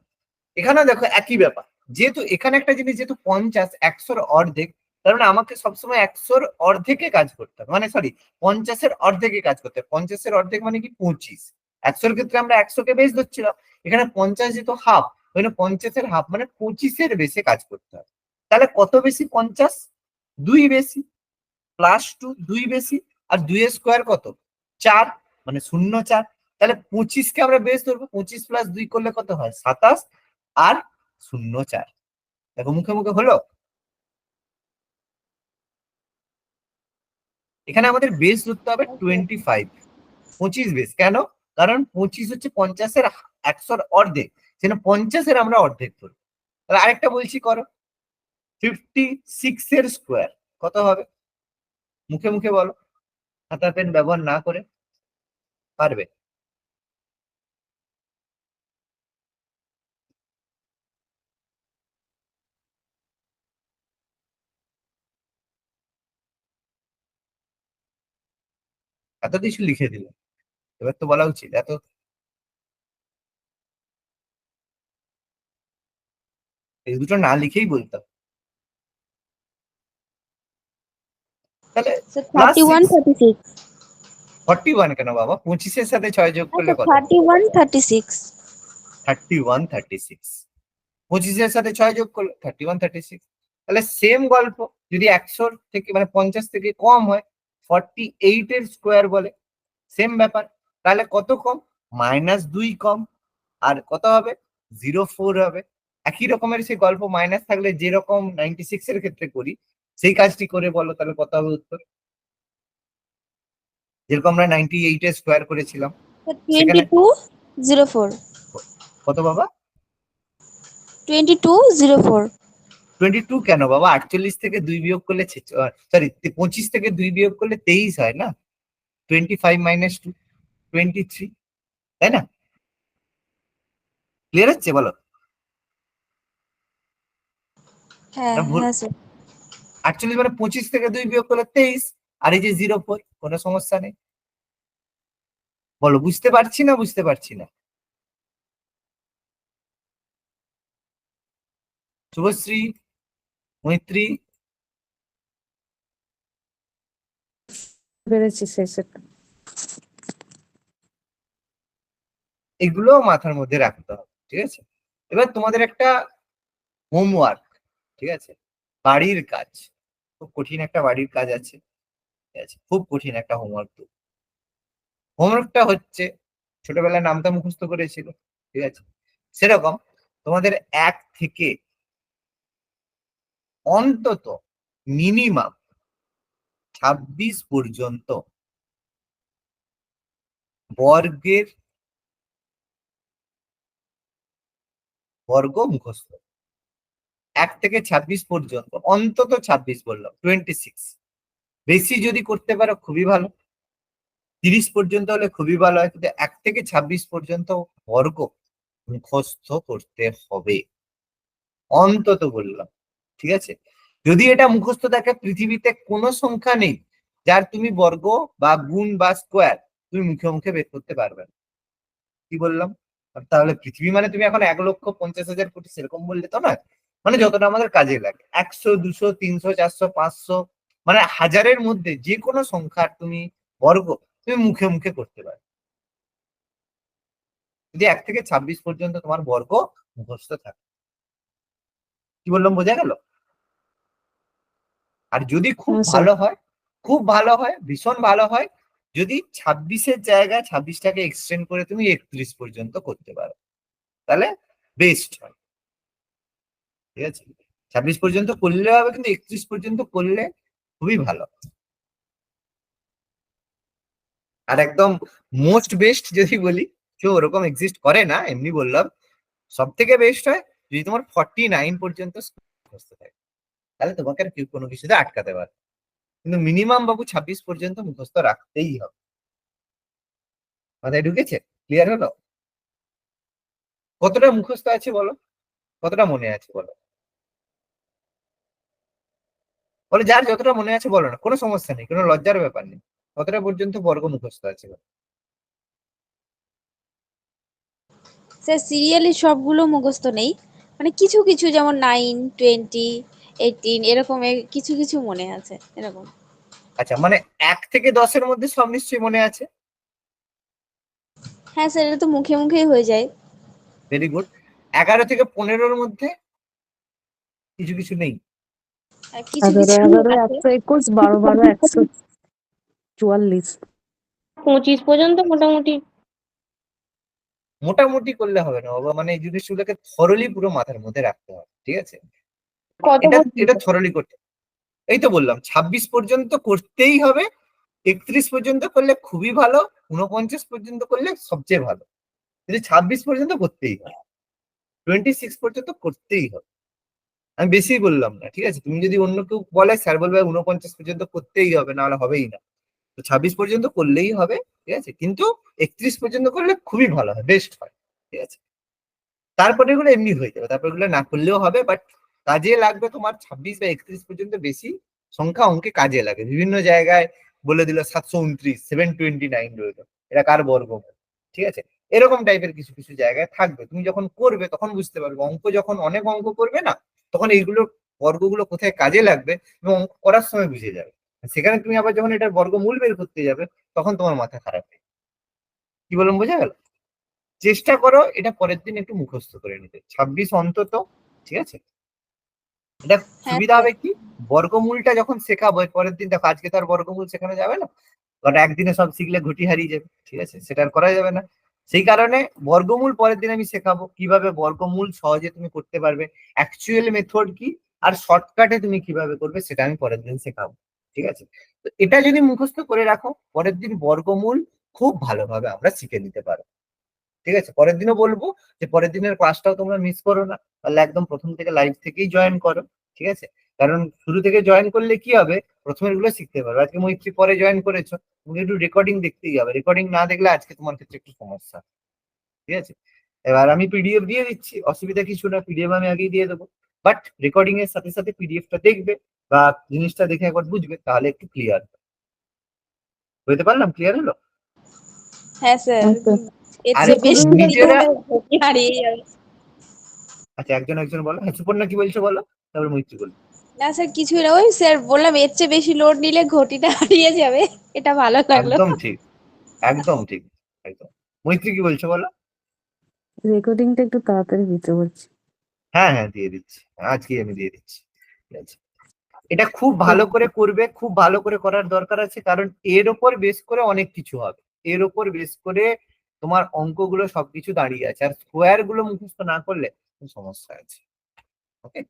এখানে দেখো একই ব্যাপার, যেহেতু এখানে একটা জিনিস, যেহেতু 50 100-র অর্ধেক, তার মানে আমাকে সবসময় 100-র অর্ধেকে কাজ করতে হবে, মানে সরি 50-এর অর্ধেকে কাজ করতে হবে। 50-এর অর্ধেক মানে কি 25, 100-র ক্ষেত্রে আমরা 100-কে বেশ ধরছিলাম, এখানে 50 যেহেতু হাফ, ওই 50-এর হাফ মানে 25-এর বেশি কাজ করতে হবে। তাহলে কত বেশি? 50, 2 বেশি, +2, 2 বেশি, আর 2-এর স্কোয়ার কত? 4, মানে 0, 4। তাহলে 25-কে আমরা বেশ ধরবো, 25 + 2 করলে কত হয়? 27, আর 0, 4। দেখো মুখে মুখে হলো। এখানে আমাদের বেস ধরতে হবে 25, 25 বেস। কেন? কারণ 25 হচ্ছে 50-এর 100-র অর্ধেক, সেটা 50-এর আমরা অর্ধেক ধরবো। তাহলে আরেকটা বলছি করো, 56-এর স্কোয়ার কত হবে? মুখে মুখে বলো, খাতা পেন ব্যবহার না করে। পারবে? এত কিছু লিখে দিল, এবার তো বলা উচিত এত। এই দুটো না লিখেই বলতাম। তাহলে
স্যার
প্লাস
31 36
41 কেন বাবা? 25-এর সাথে 6 যোগ করলে
আচ্ছা
কত?
31 36
31, 36। 25-এর সাথে 6 যোগ করলে 31, 36। তাহলে সেম গল্প, যদি 100-র থেকে মানে 50 থেকে কম হয়, 48-এর স্কোয়ার বলে, সেম ব্যাপার। তাহলে কত কম? -2 কম, আর কত হবে? 04 হবে। একই রকমের সেই গল্প, মাইনাস থাকলে যেরকম 96-এর ক্ষেত্রে করি সেই কাজটি করে বলো, তাহলে কত হবে উত্তর? যেরকম আমরা 98-এর স্কোয়ার করেছিলাম সেখানে
22 04
কত বাবা?
22 04
22 কেন বাবা? 48 থেকে 2 বিয়োগ করলে, সরি 25 থেকে 2 বিয়োগ করলে 23 হয় না? 25 - 2, 23, তাই না? ক্লিয়ার হচ্ছে বলো?
হ্যাঁ
না ভুল?
হ্যাঁ স্যার
48 মানে 25 থেকে 2 বিয়োগ করলে 23, আর এই যে 04, কোনো সমস্যা নেই। বলো বুঝতে পারছি না বুঝতে পারছি না? শুভশ্রী, মৈত্রী,
পেরেছি স্যার।
এগুলো মাথার মধ্যে রাখতে হবে, ঠিক আছে? এবার তোমাদের একটা হোমওয়ার্ক, ঠিক আছে, বাড়ির কাজ, খুব কঠিন একটা বাড়ির কাজ আছে, ঠিক আছে, খুব কঠিন একটা হোমওয়ার্ক। হোমওয়ার্কটা হচ্ছে, ছোটবেলায় নামটা মুখস্থ করেছিল, ঠিক আছে, সেরকম তোমাদের 1 থেকে অন্তত মিনিমাম 26 পর্যন্ত বর্গের বর্গ মুখস্থ। 1 থেকে 26 পর্যন্ত, অন্তত 26 বললাম, 26। বেশি যদি করতে পারো খুবই ভালো, 30 পর্যন্ত হলে খুবই ভালো হয়, কিন্তু 1 থেকে 26 পর্যন্ত বর্গ মুখস্থ করতে হবে, অন্তত বললাম, ঠিক আছে? যদি এটা মুখস্থ থাকে, পৃথিবীতে কোনো সংখ্যা নেই যার তুমি বর্গ বা গুণ বা স্কোয়ার তুমি মুখে মুখে বের করতে পারবে না। কি বললাম? আর তাহলে পৃথিবী মানে তুমি এখন 1,50,000 কোটি সেরকম বললে তো নয়, মানে যতটা আমাদের কাজে লাগে, 100, 200, 300, 400, 500, মানে হাজারের মধ্যে যে কোনো সংখ্যার তুমি বর্গ তুমি মুখে মুখে করতে পারো, যদি 1 থেকে 26 পর্যন্ত তোমার বর্গ মুখস্থ থাকে। কি বললাম, বোঝা গেল? আর যদি খুব
হ্যাঁ স্যার।
ভালো হয়, খুব ভালো হয়, ভীষণ ভালো হয়, যদি 26-এর জায়গায় 26টাকে এক্সটেন্ড করে তুমি 31 পর্যন্ত করতে পারো, তাহলে বেস্ট হয়, ঠিক আছে? 26 পর্যন্ত করলে হবে, কিন্তু 31 পর্যন্ত করলে খুবই ভালো। আর একদম মোস্ট বেস্ট যদি বলি, কেউ ওরকম এক্সিস্ট করে না, এমনি বললাম, সব থেকে বেস্ট হয় যদি তোমার 49 পর্যন্ত মুখস্থ থাকে, তাহলে তোমাকে আর কেউ কোনো কিছুতে আটকাতে পারে। কিন্তু মিনিমাম বাবু 26 পর্যন্ত মুখস্থ রাখতেই হবে। মাথায় ঢুকেছে? ক্লিয়ার হলো? কতটা মুখস্থ আছে বলো, কতটা মনে আছে বলো, বলো যার যতটা মনে আছে বলো না, কোনো সমস্যা নেই, কোনো লজ্জার ব্যাপার নেই। কতটা পর্যন্ত বর্গ মুখস্থ আছে বলো?
স্যার সিরিয়ালি সবগুলো মুখস্থ নেই, মানে কিছু কিছু, যেমন 9, 20, 18 এরকম কিছু কিছু মনে আছে এরকম।
আচ্ছা, মানে 1 থেকে 10-এর মধ্যে সব নিশ্চয়ই মনে আছে।
হ্যাঁ স্যার, এটা তো মুখে মুখেই হয়ে যায়।
Very good. 11 থেকে 15-এর মধ্যে কিছু কিছু নেই।
আর কিছু
11,
কিছু
11,
আছে।
121, 12, 12, 144।
25 পর্যন্ত মোটামুটি।
মোটামুটি করলে হবে না বাবা, মানে এই জিনিসগুলোকে থরলি পুরো মাথার মধ্যে রাখতে হবে, ঠিক আছে?
কত
এটা
পর্যন্ত?
এটা থরলি করতে, এই তো বললাম 26 পর্যন্ত করতেই হবে, 31 পর্যন্ত করলে খুবই ভালো, 49 পর্যন্ত করলে সবচেয়ে ভালো, কিন্তু 26 পর্যন্ত করতেই হবে, 26 পর্যন্ত করতেই হবে। আমি বেশি বললাম না, ঠিক আছে? তুমি যদি অন্য কেউ বলে, স্যার বলবে 49 পর্যন্ত করতেই হবে, নাহলে হবেই না। তো 26 পর্যন্ত করলেই হবে, ঠিক আছে? কিন্তু 31 পর্যন্ত করলে খুবই ভালো হয়, বেস্ট হয়, ঠিক আছে? তারপরে এগুলো এমনি হয়ে যাবে, তারপরে এগুলো না করলেও হবে, বাট কাজে লাগবে তোমার 26 বা 31 পর্যন্ত বেশি সংখ্যা অঙ্কে কাজে লাগে। বিভিন্ন জায়গায় বলে দিল 729, 729 রইলো, এটা কার বর্গমূল, ঠিক আছে? এরকম টাইপের কিছু কিছু জায়গায় থাকবে, তুমি যখন করবে তখন বুঝতে পারবে। অঙ্ক যখন অনেক অঙ্ক করবে না, তখন এইগুলো বর্গগুলো কোথায় কাজে লাগবে এবং অঙ্ক করার সময় বুঝে যাবে। সেখানে তুমি আবার যখন এটার বর্গমূল বের করতে যাবে, তখন তোমার মাথা খারাপ হবে। কি বললাম, বোঝা গেল? চেষ্টা করো এটা পরের দিন একটু মুখস্থ করে নিতে, 26 অন্তত, ঠিক আছে? এটা
হ্যাঁ
সুবিধা
স্যার।
হবে কি, বর্গমূলটা যখন শেখাবো এর পরের দিন, দেখো আজকে তো আর বর্গমূল শেখানো যাবে না, কারণ একদিনে সব শিখলে ঘুটি হারিয়ে যাবে, ঠিক আছে? সেটা আর করা যাবে না। সেই কারণে বর্গমূল পরের দিন আমি শেখাবো, কিভাবে বর্গমূল সহজে তুমি করতে পারবে, অ্যাকচুয়াল মেথড কি, আর শর্টকাটে তুমি কিভাবে করবে সেটা আমি পরের দিন শেখাবো, ঠিক আছে? তো এটা যদি মুখস্থ করে রাখো, পরের দিন বর্গমূল খুব ভালোভাবে আমরা শিখে নিতে পারবো, ঠিক আছে? পরের দিনও বলবো যে পরের দিনের ক্লাসটাও তোমরা মিস করো না, তাহলে একদম প্রথম থেকে লাইভ থেকেই জয়েন করো, ঠিক আছে? কারণ শুরু থেকে জয়েন করলে কি হবে, প্রথমের গুলো শিখতে পারবে। আজকে মৈত্রী পরে জয়েন করেছো, তুমি একটু রেকর্ডিং দেখতেই হবে, রেকর্ডিং না দেখলে আজকে তোমার ক্ষেত্রে একটু সমস্যা, ঠিক আছে? এবার আমি পিডিএফ দিয়ে দিচ্ছি, অসুবিধা কিছু না, পিডিএফ আমি আগেই দিয়ে দেবো, বাট রেকর্ডিং এর সাথে সাথে পিডিএফটা দেখবে বা জিনিসটা দেখে একবার বুঝবে, তাহলে একটু ক্লিয়ার বুঝতে পারলাম। ক্লিয়ার হলো?
হ্যাঁ স্যার,
আচ্ছা,
এর
আর
চেয়ে বেশি
নিজেরা,
ঘটি হারিয়ে যাবে।
আচ্ছা একজন একজন বলো, হ্যাঁ সুপর্ণা কি বলছো বলো, তারপর মৈত্রী বলবো।
না স্যার, কিছুই না, ওই স্যার বললাম এর চেয়ে বেশি লোড নিলে ঘটিটা হারিয়ে যাবে। এটা ভালো লাগলো।
একদম ঠিক, একদম ঠিক, একদম। মৈত্রী কি বলছো বলো।
রেকর্ডিংটা একটু তাড়াতাড়ি দিতে বলছি।
হ্যাঁ হ্যাঁ দিয়ে দিচ্ছি, আজকে আমি দিয়ে দিচ্ছি, ঠিক আছে? এটা খুব ভালো করে করবে, খুব ভালো করে করার দরকার আছে, কারণ এর ওপর বেস করে অনেক কিছু হবে, এর ওপর বেস করে তোমার অঙ্কগুলো সবকিছু দাঁড়িয়ে আছে, আর স্কোয়ার গুলো মুখস্থ না করলে সমস্যা আছে। ওকে।